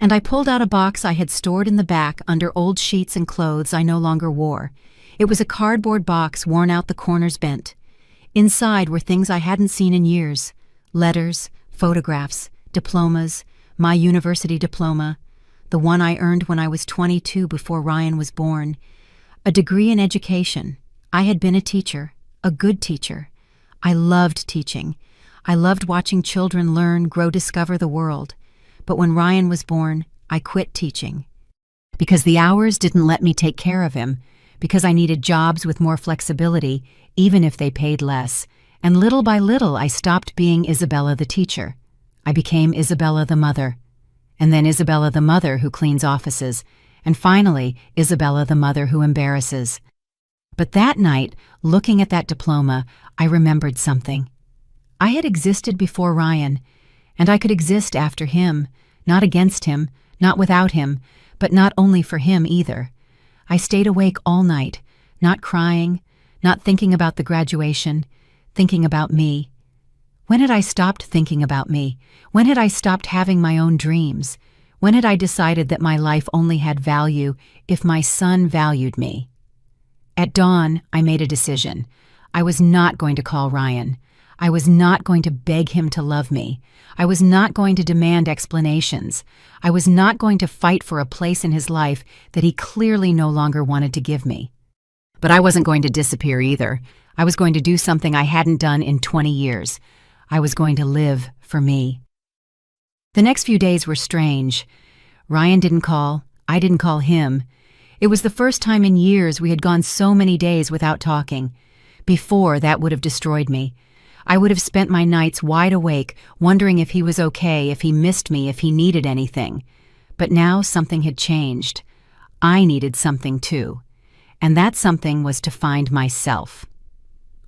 and I pulled out a box I had stored in the back under old sheets and clothes I no longer wore. It was a cardboard box worn out, the corners bent. Inside were things I hadn't seen in years: letters, photographs, diplomas, my university diploma, the one I earned when I was 22 before Ryan was born, a degree in education. I had been a teacher, a good teacher. I loved teaching. I loved watching children learn, grow, discover the world. But when Ryan was born, I quit teaching. Because the hours didn't let me take care of him, because I needed jobs with more flexibility, even if they paid less, and little by little I stopped being Isabella the teacher. I became Isabella the mother, and then Isabella the mother who cleans offices, and finally Isabella the mother who embarrasses. But that night, looking at that diploma, I remembered something. I had existed before Ryan, and I could exist after him, not against him, not without him, but not only for him either. I stayed awake all night, not crying, not thinking about the graduation, thinking about me. When had I stopped thinking about me? When had I stopped having my own dreams? When had I decided that my life only had value if my son valued me? At dawn, I made a decision. I was not going to call Ryan. I was not going to beg him to love me. I was not going to demand explanations. I was not going to fight for a place in his life that he clearly no longer wanted to give me. But I wasn't going to disappear either. I was going to do something I hadn't done in 20 years. I was going to live for me. The next few days were strange. Ryan didn't call. I didn't call him. It was the first time in years we had gone so many days without talking. Before, that would have destroyed me. I would have spent my nights wide awake, wondering if he was okay, if he missed me, if he needed anything. But now something had changed. I needed something too. And that something was to find myself.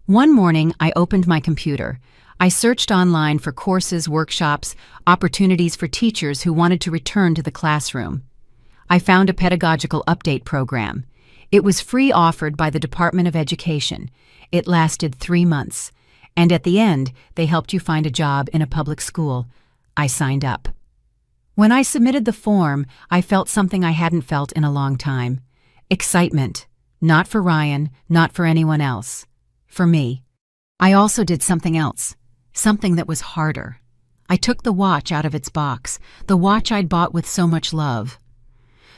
One morning, I opened my computer. I searched online for courses, workshops, opportunities for teachers who wanted to return to the classroom. I found a pedagogical update program. It was free, offered by the Department of Education. It lasted 3 months. And at the end, they helped you find a job in a public school. I signed up. When I submitted the form, I felt something I hadn't felt in a long time. Excitement. Not for Ryan, not for anyone else. For me. I also did something else. Something that was harder. I took the watch out of its box, the watch I'd bought with so much love.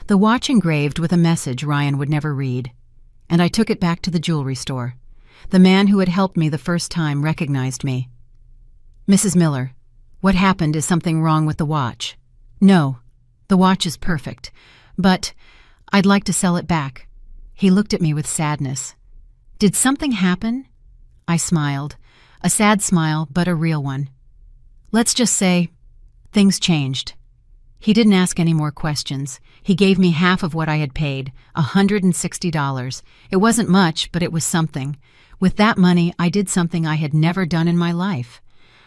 The watch engraved with a message Ryan would never read. And I took it back to the jewelry store. The man who had helped me the first time recognized me. "Mrs. Miller, what happened? Is something wrong with the watch?" "No, the watch is perfect, but I'd like to sell it back." He looked at me with sadness. "Did something happen?" I smiled, a sad smile, but a real one. "Let's just say things changed." He didn't ask any more questions. He gave me half of what I had paid, $160. It wasn't much, but it was something. With that money, I did something I had never done in my life.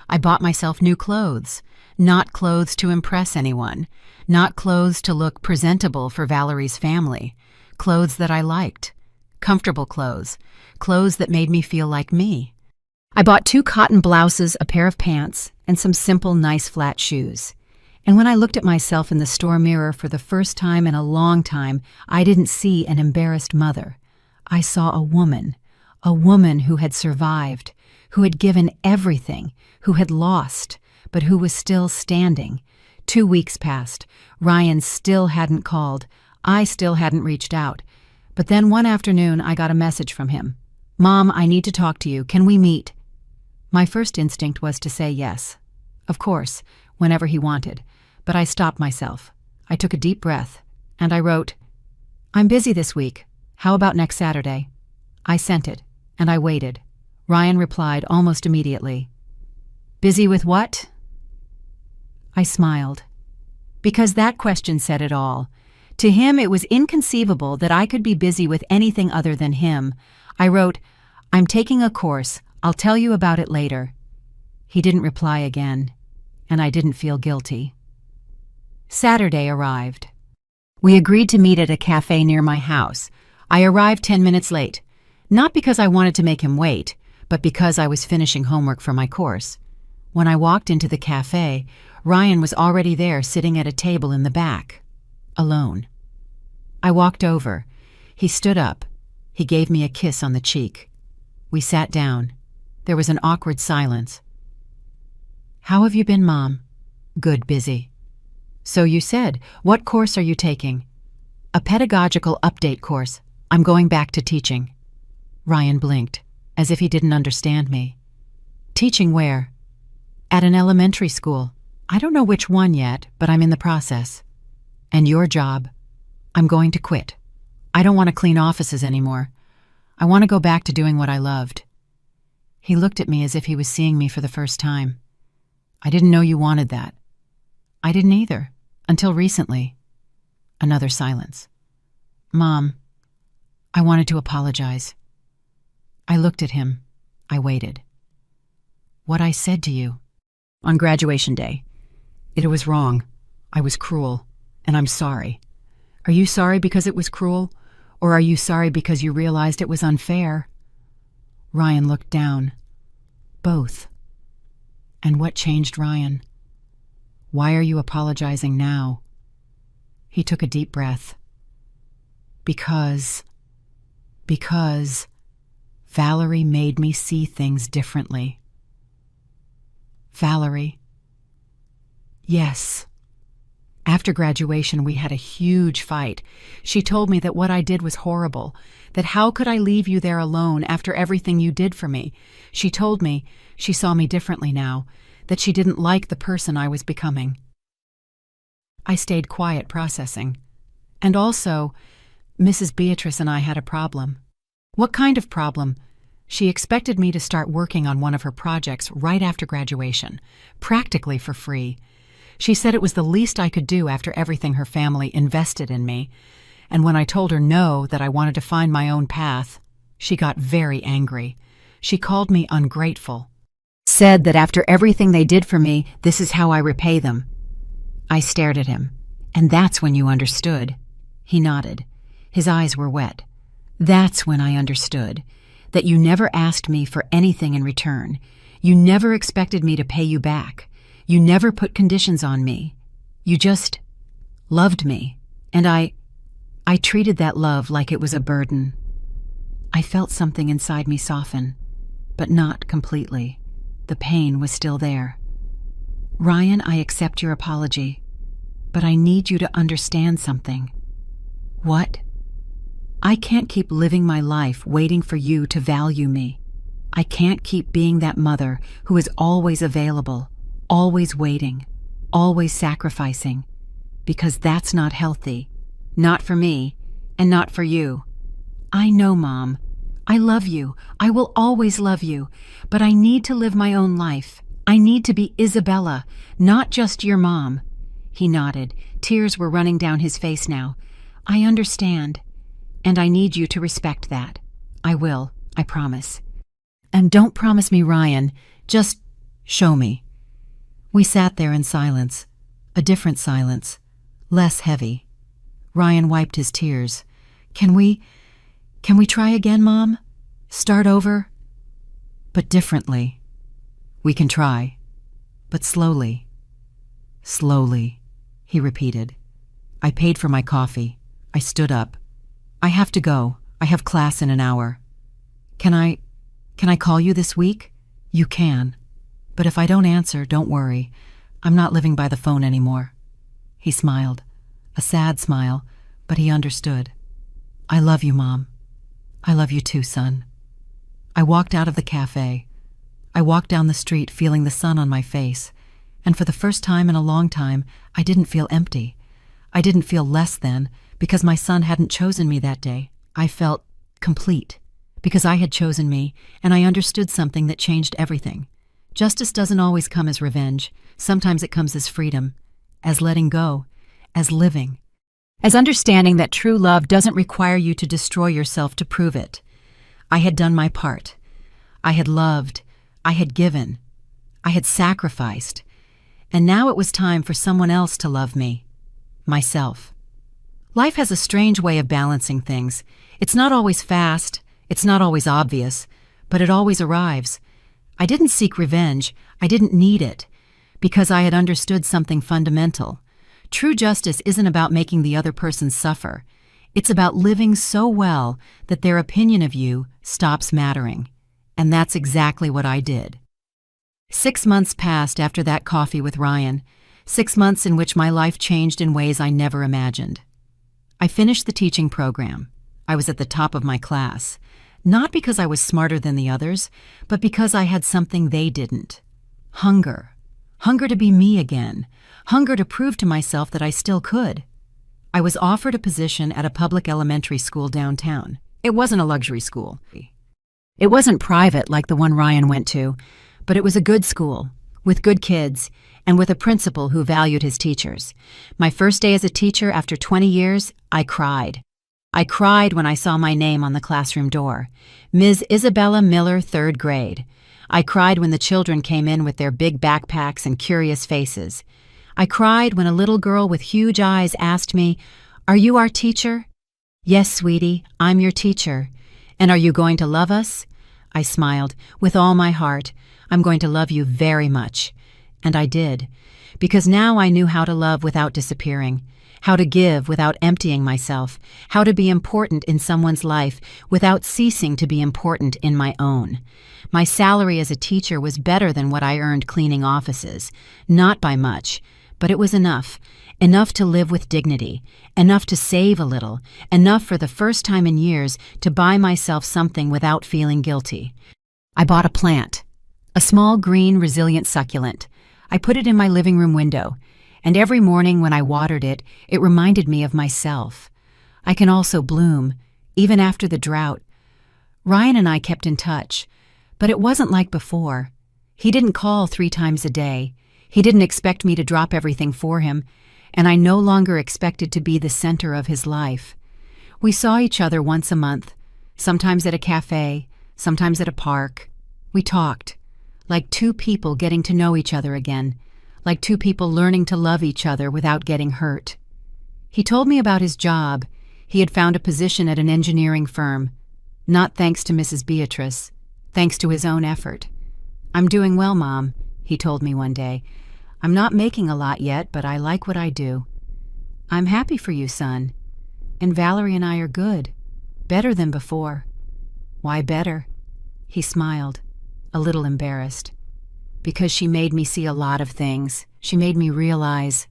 I bought myself new clothes. Not clothes to impress anyone. Not clothes to look presentable for Valerie's family. Clothes that I liked. Comfortable clothes. Clothes that made me feel like me. I bought 2 cotton blouses, a pair of pants, and some simple, nice flat shoes. And when I looked at myself in the store mirror for the first time in a long time, I didn't see an embarrassed mother. I saw a woman who had survived, who had given everything, who had lost, but who was still standing. 2 weeks passed. Ryan still hadn't called. I still hadn't reached out. But then one afternoon, I got a message from him. "Mom, I need to talk to you. Can we meet?" My first instinct was to say yes. Of course, whenever he wanted. But I stopped myself. I took a deep breath, and I wrote, "I'm busy this week. How about next Saturday?" I sent it, and I waited. Ryan replied almost immediately. "Busy with what?" I smiled. Because that question said it all. To him, it was inconceivable that I could be busy with anything other than him. I wrote, "I'm taking a course. I'll tell you about it later." He didn't reply again, and I didn't feel guilty. Saturday arrived. We agreed to meet at a cafe near my house. I arrived 10 minutes late, not because I wanted to make him wait, but because I was finishing homework for my course. When I walked into the cafe, Ryan was already there sitting at a table in the back, alone. I walked over. He stood up. He gave me a kiss on the cheek. We sat down. There was an awkward silence. "How have you been, Mom?" "Good, busy." "So you said, what course are you taking?" "A pedagogical update course. I'm going back to teaching." Ryan blinked, as if he didn't understand me. "Teaching where?" "At an elementary school. I don't know which one yet, but I'm in the process." "And your job?" "I'm going to quit. I don't want to clean offices anymore. I want to go back to doing what I loved." He looked at me as if he was seeing me for the first time. "I didn't know you wanted that." "I didn't either, until recently." Another silence. "Mom, I wanted to apologize." I looked at him. I waited. "What I said to you on graduation day. It was wrong. I was cruel, and I'm sorry. Are you sorry because it was cruel, or are you sorry because you realized it was unfair?" Ryan looked down. "Both." "And what changed, Ryan? Why are you apologizing now?" He took a deep breath. Because Valerie made me see things differently." "Valerie?" "Yes. After graduation, we had a huge fight. She told me that what I did was horrible, that how could I leave you there alone after everything you did for me? She told me she saw me differently now, that she didn't like the person I was becoming." I stayed quiet, processing. "And also, Mrs. Beatrice and I had a problem." "What kind of problem?" "She expected me to start working on one of her projects right after graduation, practically for free. She said it was the least I could do after everything her family invested in me. And when I told her no, that I wanted to find my own path, she got very angry. She called me ungrateful. Said that after everything they did for me, this is how I repay them." I stared at him. "And that's when you understood." He nodded. His eyes were wet. "That's when I understood. That you never asked me for anything in return. You never expected me to pay you back. You never put conditions on me. You just loved me. And I treated that love like it was a burden." I felt something inside me soften, but not completely. The pain was still there. "Ryan, I accept your apology, but I need you to understand something." "What?" "I can't keep living my life waiting for you to value me. I can't keep being that mother who is always available, always waiting, always sacrificing, because that's not healthy. Not for me, and not for you. I know, Mom. I love you. I will always love you. But I need to live my own life. I need to be Isabella, not just your mom. He nodded. Tears were running down his face now. I understand. And I need you to respect that. I will, I promise. And don't promise me, Ryan. Just show me. We sat there in silence. A different silence. Less heavy. Ryan wiped his tears. Can we try again, Mom? Start over? But differently. We can try. But slowly. Slowly, he repeated. I paid for my coffee. I stood up. I have to go. I have class in an hour. Can I call you this week? You can. But if I don't answer, don't worry. I'm not living by the phone anymore. He smiled. A sad smile, but he understood. I love you, Mom. I love you too, son. I walked out of the cafe. I walked down the street feeling the sun on my face, and for the first time in a long time, I didn't feel empty. I didn't feel less than because my son hadn't chosen me that day. I felt complete because I had chosen me, and I understood something that changed everything. Justice doesn't always come as revenge. Sometimes it comes as freedom, as letting go, as living, as understanding that true love doesn't require you to destroy yourself to prove it. I had done my part. I had loved. I had given. I had sacrificed. And now it was time for someone else to love me. Myself. Life has a strange way of balancing things. It's not always fast. It's not always obvious. But it always arrives. I didn't seek revenge. I didn't need it. Because I had understood something fundamental. True justice isn't about making the other person suffer. It's about living so well that their opinion of you stops mattering. And that's exactly what I did. 6 months passed after that coffee with Ryan. 6 months in which my life changed in ways I never imagined. I finished the teaching program. I was at the top of my class. Not because I was smarter than the others, but because I had something they didn't. Hunger. Hunger to be me again. Hunger to prove to myself that I still could. I was offered a position at a public elementary school downtown. It wasn't a luxury school. It wasn't private like the one Ryan went to, but it was a good school, with good kids, and with a principal who valued his teachers. My first day as a teacher after 20 years, I cried. I cried when I saw my name on the classroom door. Ms. Isabella Miller, 3rd grade. I cried when the children came in with their big backpacks and curious faces. I cried when a little girl with huge eyes asked me, "Are you our teacher?" "Yes, sweetie, I'm your teacher." "And are you going to love us?" I smiled. "With all my heart. I'm going to love you very much." And I did, because now I knew how to love without disappearing, how to give without emptying myself, how to be important in someone's life without ceasing to be important in my own. My salary as a teacher was better than what I earned cleaning offices, not by much, but it was enough to live with dignity, enough to save a little, enough for the first time in years to buy myself something without feeling guilty. I bought a plant, a small green resilient succulent. I put it in my living room window, and every morning when I watered it, it reminded me of myself. I can also bloom, even after the drought. Ryan and I kept in touch, but it wasn't like before. He didn't call 3 times a day. He didn't expect me to drop everything for him, and I no longer expected to be the center of his life. We saw each other once a month, sometimes at a cafe, sometimes at a park. We talked, like 2 people getting to know each other again, like 2 people learning to love each other without getting hurt. He told me about his job. He had found a position at an engineering firm, not thanks to Mrs. Beatrice, thanks to his own effort. "I'm doing well, Mom," he told me one day. "I'm not making a lot yet, but I like what I do." "I'm happy for you, son. And Valerie and I are good. Better than before." "Why better?" He smiled, a little embarrassed. "Because she made me see a lot of things. She made me realize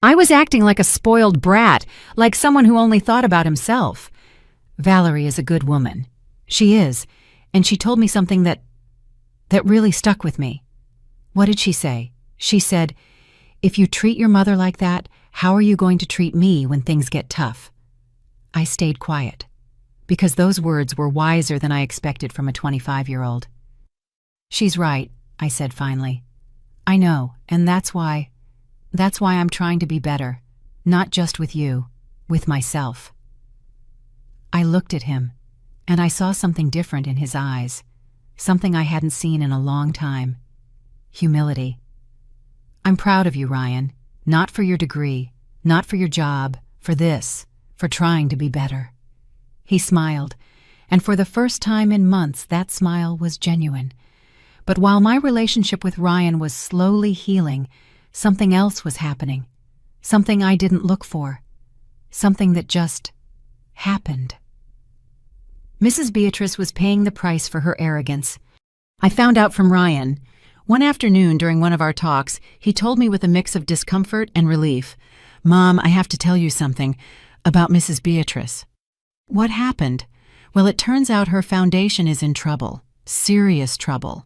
I was acting like a spoiled brat, like someone who only thought about himself. Valerie is a good woman. She is. And she told me something that really stuck with me." "What did she say?" "She said, if you treat your mother like that, how are you going to treat me when things get tough?" I stayed quiet, because those words were wiser than I expected from a 25-year-old. "She's right," I said finally. "I know, and that's why That's why I'm trying to be better, not just with you, with myself." I looked at him, and I saw something different in his eyes, something I hadn't seen in a long time. Humility. "I'm proud of you, Ryan, not for your degree, not for your job, for this, for trying to be better." He smiled, and for the first time in months that smile was genuine. But while my relationship with Ryan was slowly healing, something else was happening, something I didn't look for, something that just happened. Mrs. Beatrice was paying the price for her arrogance. I found out from Ryan. One afternoon during one of our talks, he told me with a mix of discomfort and relief, "Mom, I have to tell you something about Mrs. Beatrice." "What happened?" "Well, it turns out her foundation is in trouble, serious trouble."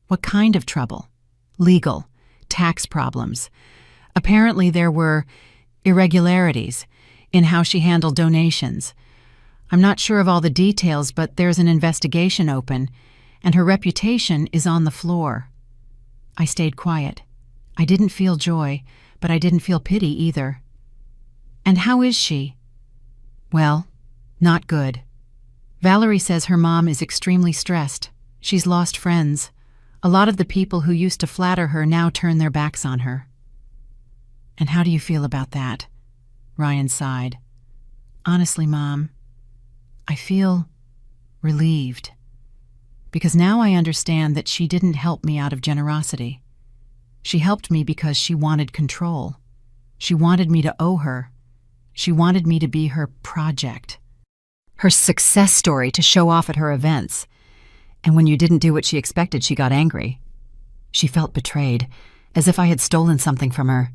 "What kind of trouble?" "Legal, tax problems. Apparently there were irregularities in how she handled donations. I'm not sure of all the details, but there's an investigation open, and her reputation is on the floor." I stayed quiet. I didn't feel joy, but I didn't feel pity either. "And how is she?" "Well, not good. Valerie says her mom is extremely stressed. She's lost friends. A lot of the people who used to flatter her now turn their backs on her." "And how do you feel about that?" Ryan sighed. "Honestly, Mom, I feel relieved. Because now I understand that she didn't help me out of generosity. She helped me because she wanted control. She wanted me to owe her. She wanted me to be her project, her success story to show off at her events. And when you didn't do what she expected, she got angry. She felt betrayed, as if I had stolen something from her.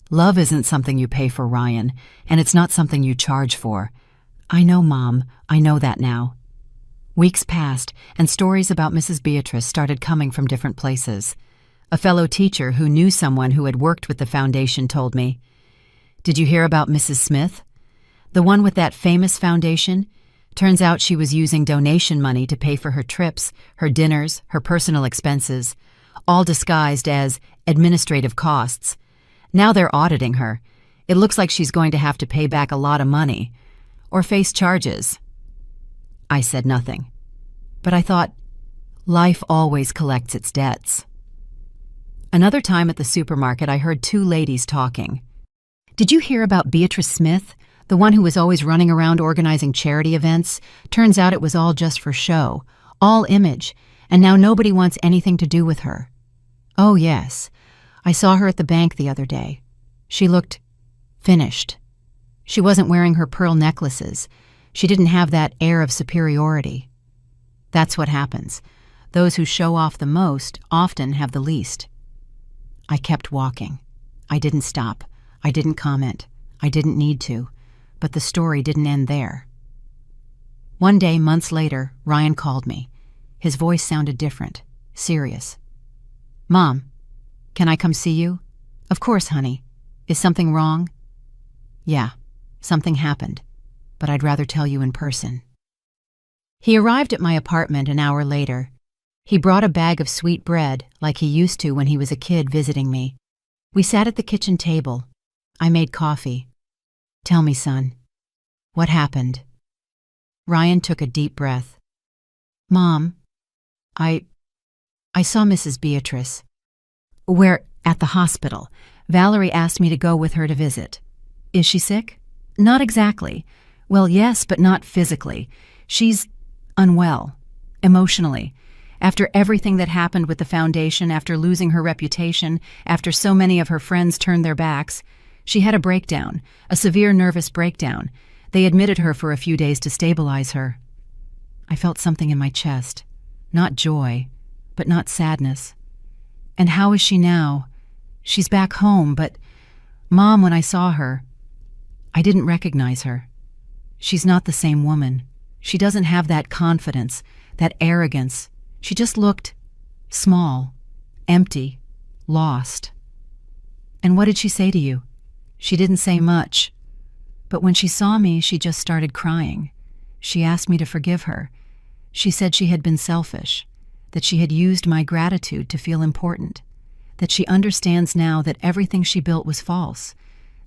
Love isn't something you pay for, Ryan, and it's not something you charge for. I know, Mom, I know that now." Weeks passed, and stories about Mrs. Beatrice started coming from different places. A fellow teacher who knew someone who had worked with the foundation told me, "Did you hear about Mrs. Smith? The one with that famous foundation? Turns out she was using donation money to pay for her trips, her dinners, her personal expenses, all disguised as administrative costs. Now they're auditing her. It looks like she's going to have to pay back a lot of money, or face charges." I said nothing, but I thought, life always collects its debts. Another time at the supermarket, I heard two ladies talking. "Did you hear about Beatrice Smith? The one who was always running around organizing charity events? Turns out it was all just for show, all image, and now nobody wants anything to do with her." "Oh, yes. I saw her at the bank the other day. She looked finished. She wasn't wearing her pearl necklaces. She didn't have that air of superiority." That's what happens. Those who show off the most often have the least. I kept walking. I didn't stop. I didn't comment. I didn't need to. But the story didn't end there. One day, months later, Ryan called me. His voice sounded different, serious. "Mom, can I come see you?" "Of course, honey. Is something wrong?" "Yeah, something happened, but I'd rather tell you in person." He arrived at my apartment an hour later. He brought a bag of sweet bread like he used to when he was a kid visiting me. We sat at the kitchen table. I made coffee. "Tell me, son, what happened?" Ryan took a deep breath. "Mom, I saw Mrs. Beatrice. We're at the hospital. Valerie asked me to go with her to visit." "Is she sick?" "Not exactly. Well, yes, but not physically. She's unwell, emotionally. After everything that happened with the foundation, after losing her reputation, after so many of her friends turned their backs, she had a breakdown, a severe nervous breakdown. They admitted her for a few days to stabilize her." I felt something in my chest. Not joy, but not sadness. "And how is she now?" "She's back home, but, Mom, when I saw her, I didn't recognize her. She's not the same woman. She doesn't have that confidence, that arrogance. She just looked small, empty, lost." "And what did she say to you?" "She didn't say much. But when she saw me, she just started crying. She asked me to forgive her. She said she had been selfish, that she had used my gratitude to feel important, that she understands now that everything she built was false,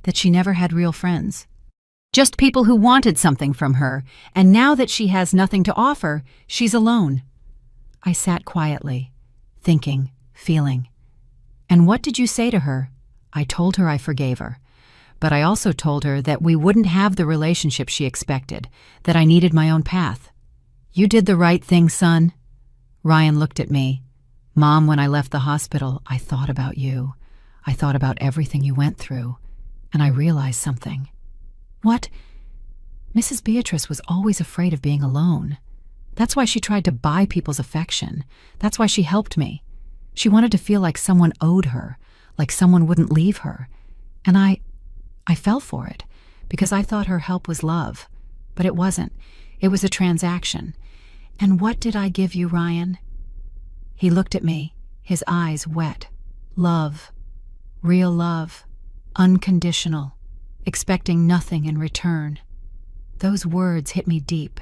that she never had real friends. Just people who wanted something from her, and now that she has nothing to offer, she's alone. I sat quietly, thinking, feeling. And what did you say to her? I told her I forgave her. But I also told her that we wouldn't have the relationship she expected, that I needed my own path. You did the right thing, son. Ryan looked at me. Mom, when I left the hospital, I thought about you. I thought about everything you went through, and I realized something. What? Mrs. Beatrice was always afraid of being alone. That's why she tried to buy people's affection. That's why she helped me. She wanted to feel like someone owed her, like someone wouldn't leave her. And I fell for it, because I thought her help was love. But it wasn't. It was a transaction. And what did I give you, Ryan? He looked at me, his eyes wet. Love. Real love. Unconditional. Expecting nothing in return. Those words hit me deep,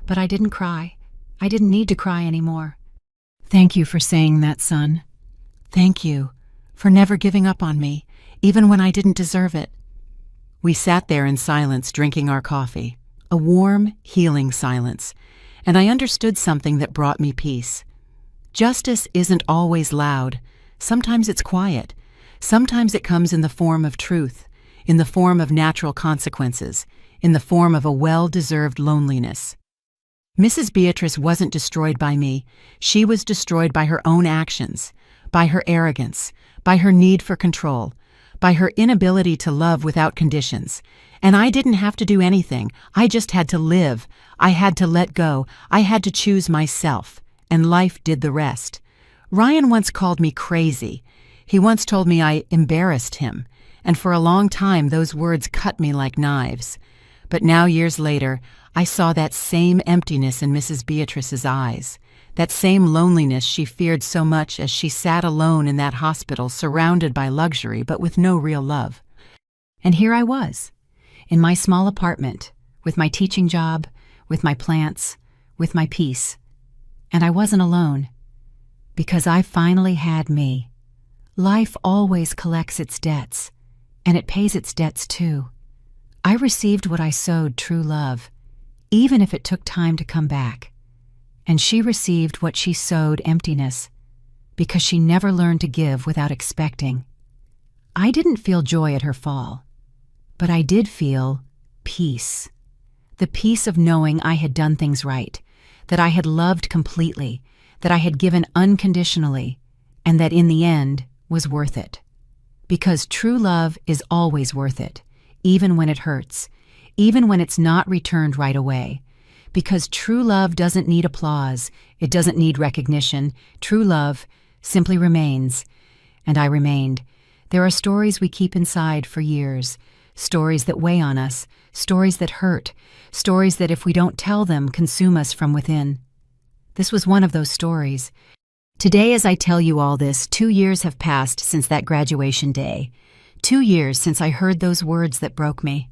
but I didn't cry. I didn't need to cry anymore. Thank you for saying that, son. Thank you for never giving up on me, even when I didn't deserve it. We sat there in silence, drinking our coffee, a warm, healing silence, and I understood something that brought me peace. Justice isn't always loud. Sometimes it's quiet. Sometimes it comes in the form of truth, in the form of natural consequences, in the form of a well-deserved loneliness. Mrs. Beatrice wasn't destroyed by me. She was destroyed by her own actions, by her arrogance, by her need for control, by her inability to love without conditions. And I didn't have to do anything. I just had to live. I had to let go. I had to choose myself. And life did the rest. Ryan once called me crazy. He once told me I embarrassed him. And for a long time, those words cut me like knives. But now, years later, I saw that same emptiness in Mrs. Beatrice's eyes, that same loneliness she feared so much as she sat alone in that hospital, surrounded by luxury but with no real love. And here I was, in my small apartment, with my teaching job, with my plants, with my peace. And I wasn't alone, because I finally had me. Life always collects its debts, and it pays its debts too. I received what I sowed, true love, even if it took time to come back. And she received what she sowed, emptiness, because she never learned to give without expecting. I didn't feel joy at her fall, but I did feel peace. The peace of knowing I had done things right, that I had loved completely, that I had given unconditionally, and that in the end was worth it. Because true love is always worth it, even when it hurts, even when it's not returned right away. Because true love doesn't need applause, it doesn't need recognition. True love simply remains. And I remained. There are stories we keep inside for years, stories that weigh on us, stories that hurt, stories that if we don't tell them, consume us from within. This was one of those stories. Today, as I tell you all this, 2 years have passed since that graduation day. 2 years since I heard those words that broke me.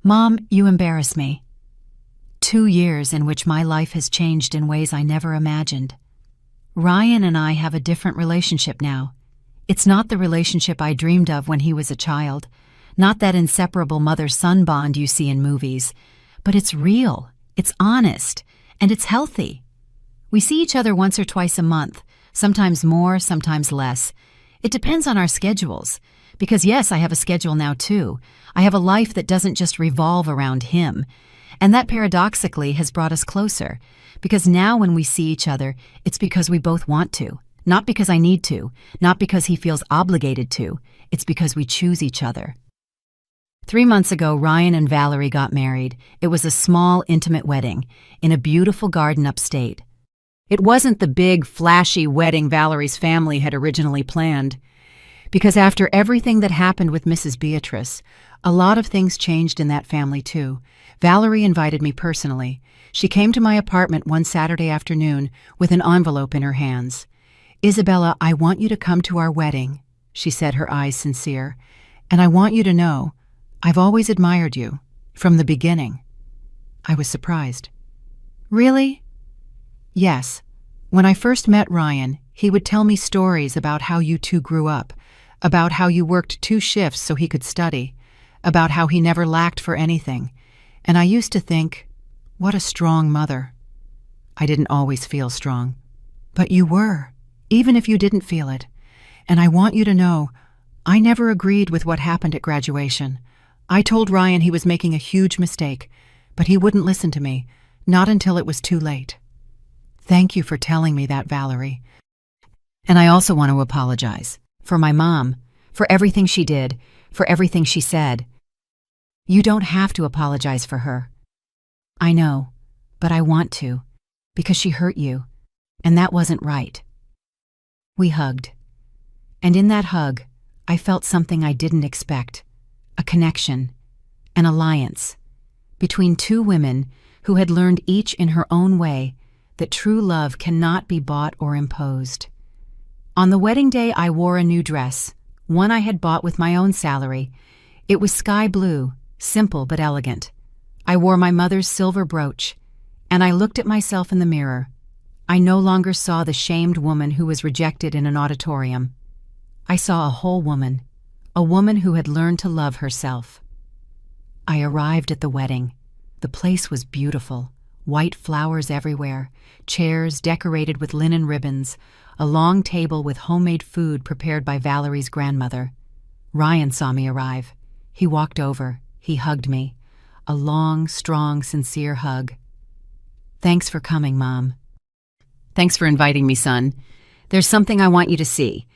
Mom, you embarrass me. 2 years in which my life has changed in ways I never imagined. Ryan and I have a different relationship now. It's not the relationship I dreamed of when he was a child, not that inseparable mother-son bond you see in movies, but it's real, it's honest, and it's healthy. We see each other once or twice a month, sometimes more, sometimes less. It depends on our schedules. Because yes, I have a schedule now too. I have a life that doesn't just revolve around him. And that paradoxically has brought us closer. Because now when we see each other, it's because we both want to. Not because I need to. Not because he feels obligated to. It's because we choose each other. 3 months ago, Ryan and Valerie got married. It was a small, intimate wedding in a beautiful garden upstate. It wasn't the big, flashy wedding Valerie's family had originally planned. Because after everything that happened with Mrs. Beatrice, a lot of things changed in that family too. Valerie invited me personally. She came to my apartment one Saturday afternoon with an envelope in her hands. "Isabella, I want you to come to our wedding," she said, her eyes sincere. "And I want you to know, I've always admired you, from the beginning." I was surprised. "Really?" "Yes. When I first met Ryan, He would tell me stories about how you two grew up, about how you worked 2 shifts so he could study, about how he never lacked for anything. And I used to think, what a strong mother. I didn't always feel strong. But you were, even if you didn't feel it. And I want you to know, I never agreed with what happened at graduation. I told Ryan he was making a huge mistake, but he wouldn't listen to me, not until it was too late. Thank you for telling me that, Valerie. And I also want to apologize for my mom, for everything she did, for everything she said. You don't have to apologize for her. I know, but I want to, because she hurt you, and that wasn't right. We hugged. And in that hug, I felt something I didn't expect, a connection, an alliance, between 2 women who had learned each in her own way that true love cannot be bought or imposed. On the wedding day, I wore a new dress, one I had bought with my own salary. It was sky blue, simple but elegant. I wore my mother's silver brooch, and I looked at myself in the mirror. I no longer saw the shamed woman who was rejected in an auditorium. I saw a whole woman, a woman who had learned to love herself. I arrived at the wedding. The place was beautiful, white flowers everywhere, chairs decorated with linen ribbons, a long table with homemade food prepared by Valerie's grandmother. Ryan saw me arrive. He walked over. He hugged me. A long, strong, sincere hug. Thanks for coming, Mom. Thanks for inviting me, son. There's something I want you to see.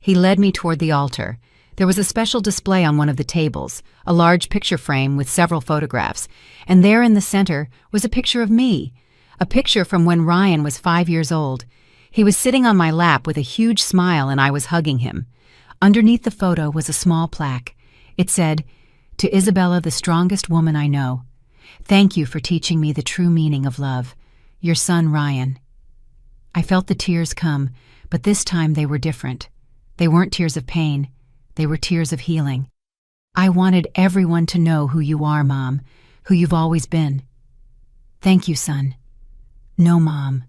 He led me toward the altar. There was a special display on one of the tables, a large picture frame with several photographs, and there in the center was a picture of me, a picture from when Ryan was 5 years old. He was sitting on my lap with a huge smile and I was hugging him. Underneath the photo was a small plaque. It said, "To Isabella, the strongest woman I know. Thank you for teaching me the true meaning of love. Your son, Ryan." I felt the tears come, but this time they were different. They weren't tears of pain. They were tears of healing. I wanted everyone to know who you are, Mom, who you've always been. Thank you, son. No, Mom.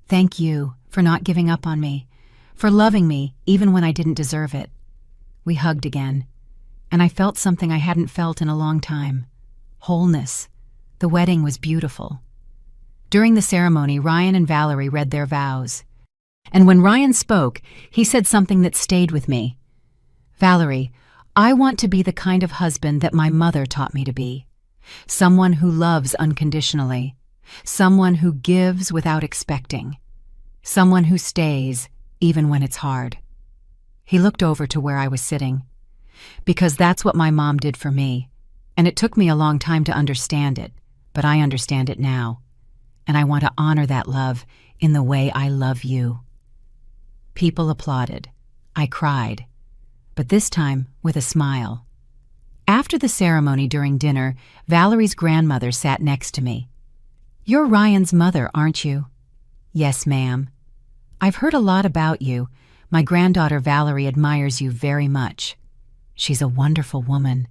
Thank you for not giving up on me, for loving me even when I didn't deserve it. We hugged again, and I felt something I hadn't felt in a long time. Wholeness. The wedding was beautiful. During the ceremony, Ryan and Valerie read their vows. And when Ryan spoke, he said something that stayed with me. Valerie, I want to be the kind of husband that my mother taught me to be. Someone who loves unconditionally. Someone who gives without expecting. Someone who stays even when it's hard. He looked over to where I was sitting. Because that's what my mom did for me. And it took me a long time to understand it, but I understand it now. And I want to honor that love in the way I love you. People applauded. I cried. But this time with a smile. After the ceremony during dinner, Valerie's grandmother sat next to me. You're Ryan's mother, aren't you? Yes, ma'am. I've heard a lot about you. My granddaughter Valerie admires you very much. She's a wonderful woman.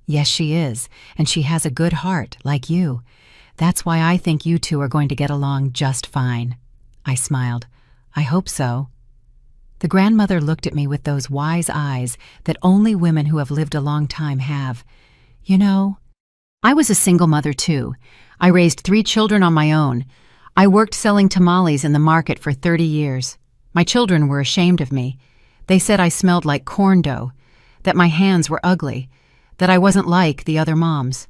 Yes, she is, and she has a good heart, like you. That's why I think you two are going to get along just fine. I smiled. I hope so. The grandmother looked at me with those wise eyes that only women who have lived a long time have. You know, I was a single mother too. I raised 3 children on my own. I worked selling tamales in the market for 30 years. My children were ashamed of me. They said I smelled like corn dough, that my hands were ugly, that I wasn't like the other moms.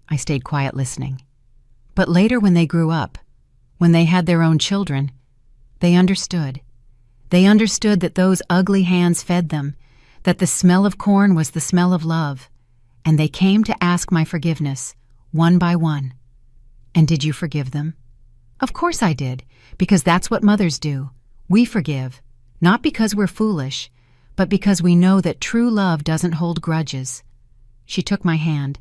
I stayed quiet listening. But later when they grew up, when they had their own children, they understood. They understood that those ugly hands fed them, that the smell of corn was the smell of love, and they came to ask my forgiveness, one by one. And did you forgive them? Of course I did, because that's what mothers do. We forgive, not because we're foolish, but because we know that true love doesn't hold grudges. She took my hand.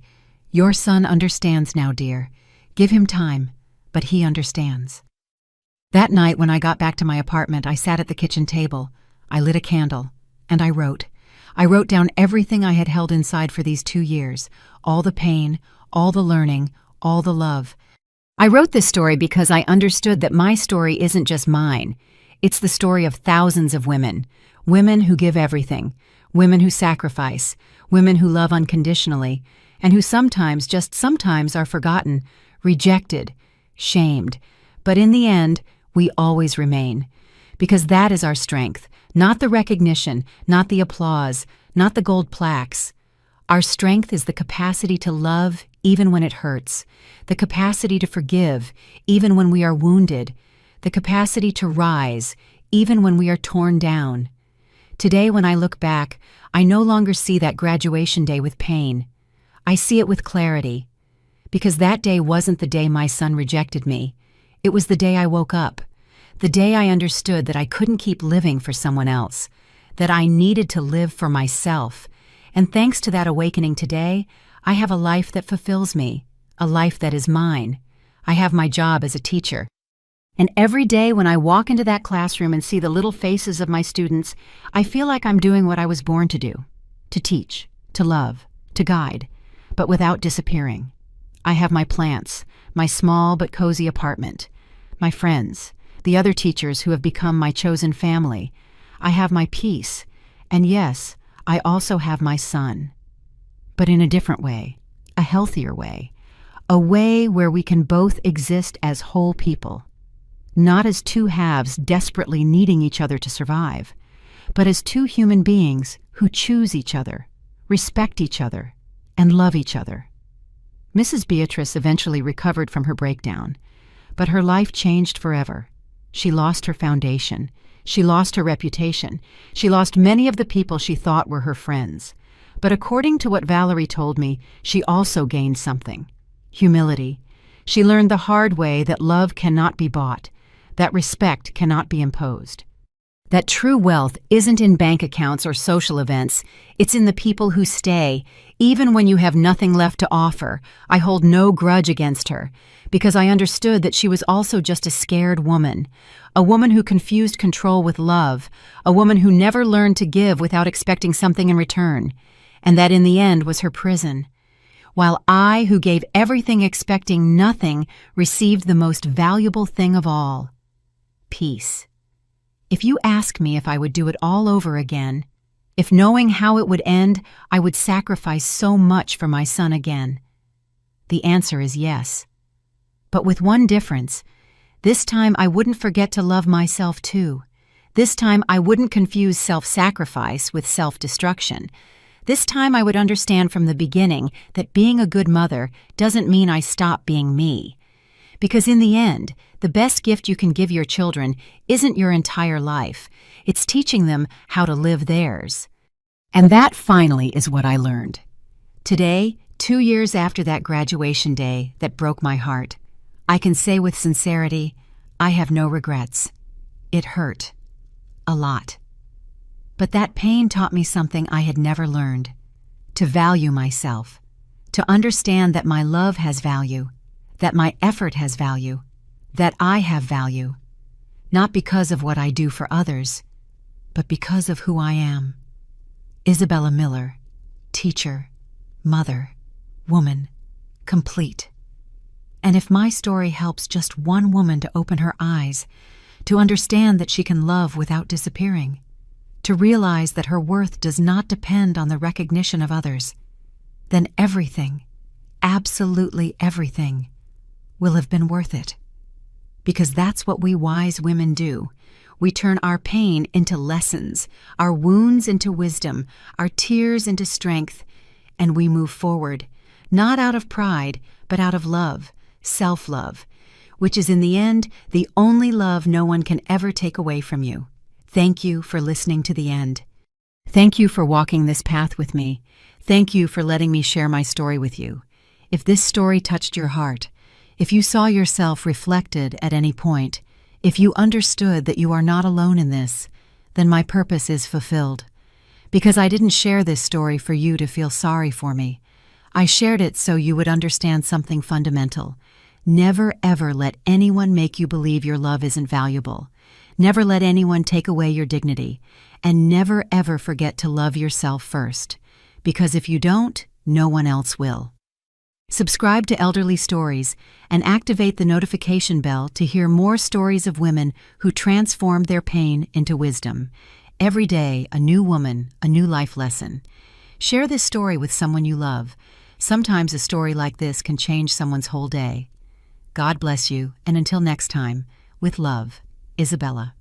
Your son understands now, dear. Give him time, but he understands. That night when I got back to my apartment, I sat at the kitchen table. I lit a candle, and I wrote. I wrote down everything I had held inside for these 2 years, all the pain, all the learning, all the love. I wrote this story because I understood that my story isn't just mine. It's the story of thousands of women, women who give everything, women who sacrifice, women who love unconditionally, and who sometimes, just sometimes, are forgotten, rejected, shamed. But in the end, we always remain. Because that is our strength, not the recognition, not the applause, not the gold plaques. Our strength is the capacity to love even when it hurts, the capacity to forgive even when we are wounded, the capacity to rise even when we are torn down. Today, when I look back, I no longer see that graduation day with pain. I see it with clarity. Because that day wasn't the day my son rejected me. It was the day I woke up. The day I understood that I couldn't keep living for someone else, that I needed to live for myself. And thanks to that awakening today, I have a life that fulfills me, a life that is mine. I have my job as a teacher. And every day when I walk into that classroom and see the little faces of my students, I feel like I'm doing what I was born to do, to teach, to love, to guide, but without disappearing. I have my plants, my small but cozy apartment, my friends, the other teachers who have become my chosen family. I have my peace, and yes, I also have my son. But in a different way, a healthier way, a way where we can both exist as whole people. Not as two halves desperately needing each other to survive, but as two human beings who choose each other, respect each other, and love each other. Mrs. Beatrice eventually recovered from her breakdown, but her life changed forever. She lost her foundation. She lost her reputation. She lost many of the people she thought were her friends. But according to what Valerie told me, she also gained something: humility. She learned the hard way that love cannot be bought, that respect cannot be imposed, that true wealth isn't in bank accounts or social events, it's in the people who stay, even when you have nothing left to offer. I hold no grudge against her, because I understood that she was also just a scared woman, a woman who confused control with love, a woman who never learned to give without expecting something in return, and that in the end was her prison. While I, who gave everything expecting nothing, received the most valuable thing of all: peace. If you ask me if I would do it all over again, if knowing how it would end, I would sacrifice so much for my son again, the answer is yes. But with one difference: this time I wouldn't forget to love myself too. This time I wouldn't confuse self-sacrifice with self-destruction. This time I would understand from the beginning that being a good mother doesn't mean I stop being me. Because in the end, the best gift you can give your children isn't your entire life. It's teaching them how to live theirs. And that finally is what I learned. Today, 2 years after that graduation day that broke my heart, I can say with sincerity, I have no regrets. It hurt. A lot. But that pain taught me something I had never learned: to value myself, to understand that my love has value, that my effort has value, that I have value, not because of what I do for others, but because of who I am. Isabella Miller, teacher, mother, woman, complete. And if my story helps just one woman to open her eyes, to understand that she can love without disappearing, to realize that her worth does not depend on the recognition of others, then everything, absolutely everything, will have been worth it. Because that's what we wise women do. We turn our pain into lessons, our wounds into wisdom, our tears into strength, and we move forward, not out of pride, but out of love, self-love, which is in the end the only love no one can ever take away from you. Thank you for listening to the end. Thank you for walking this path with me. Thank you for letting me share my story with you. If this story touched your heart, if you saw yourself reflected at any point, if you understood that you are not alone in this, then my purpose is fulfilled. Because I didn't share this story for you to feel sorry for me. I shared it so you would understand something fundamental. Never ever let anyone make you believe your love isn't valuable. Never let anyone take away your dignity. And never ever forget to love yourself first. Because if you don't, no one else will. Subscribe to Elderly Stories and activate the notification bell to hear more stories of women who transformed their pain into wisdom. Every day, a new woman, a new life lesson. Share this story with someone you love. Sometimes a story like this can change someone's whole day. God bless you, and until next time, with love, Isabella.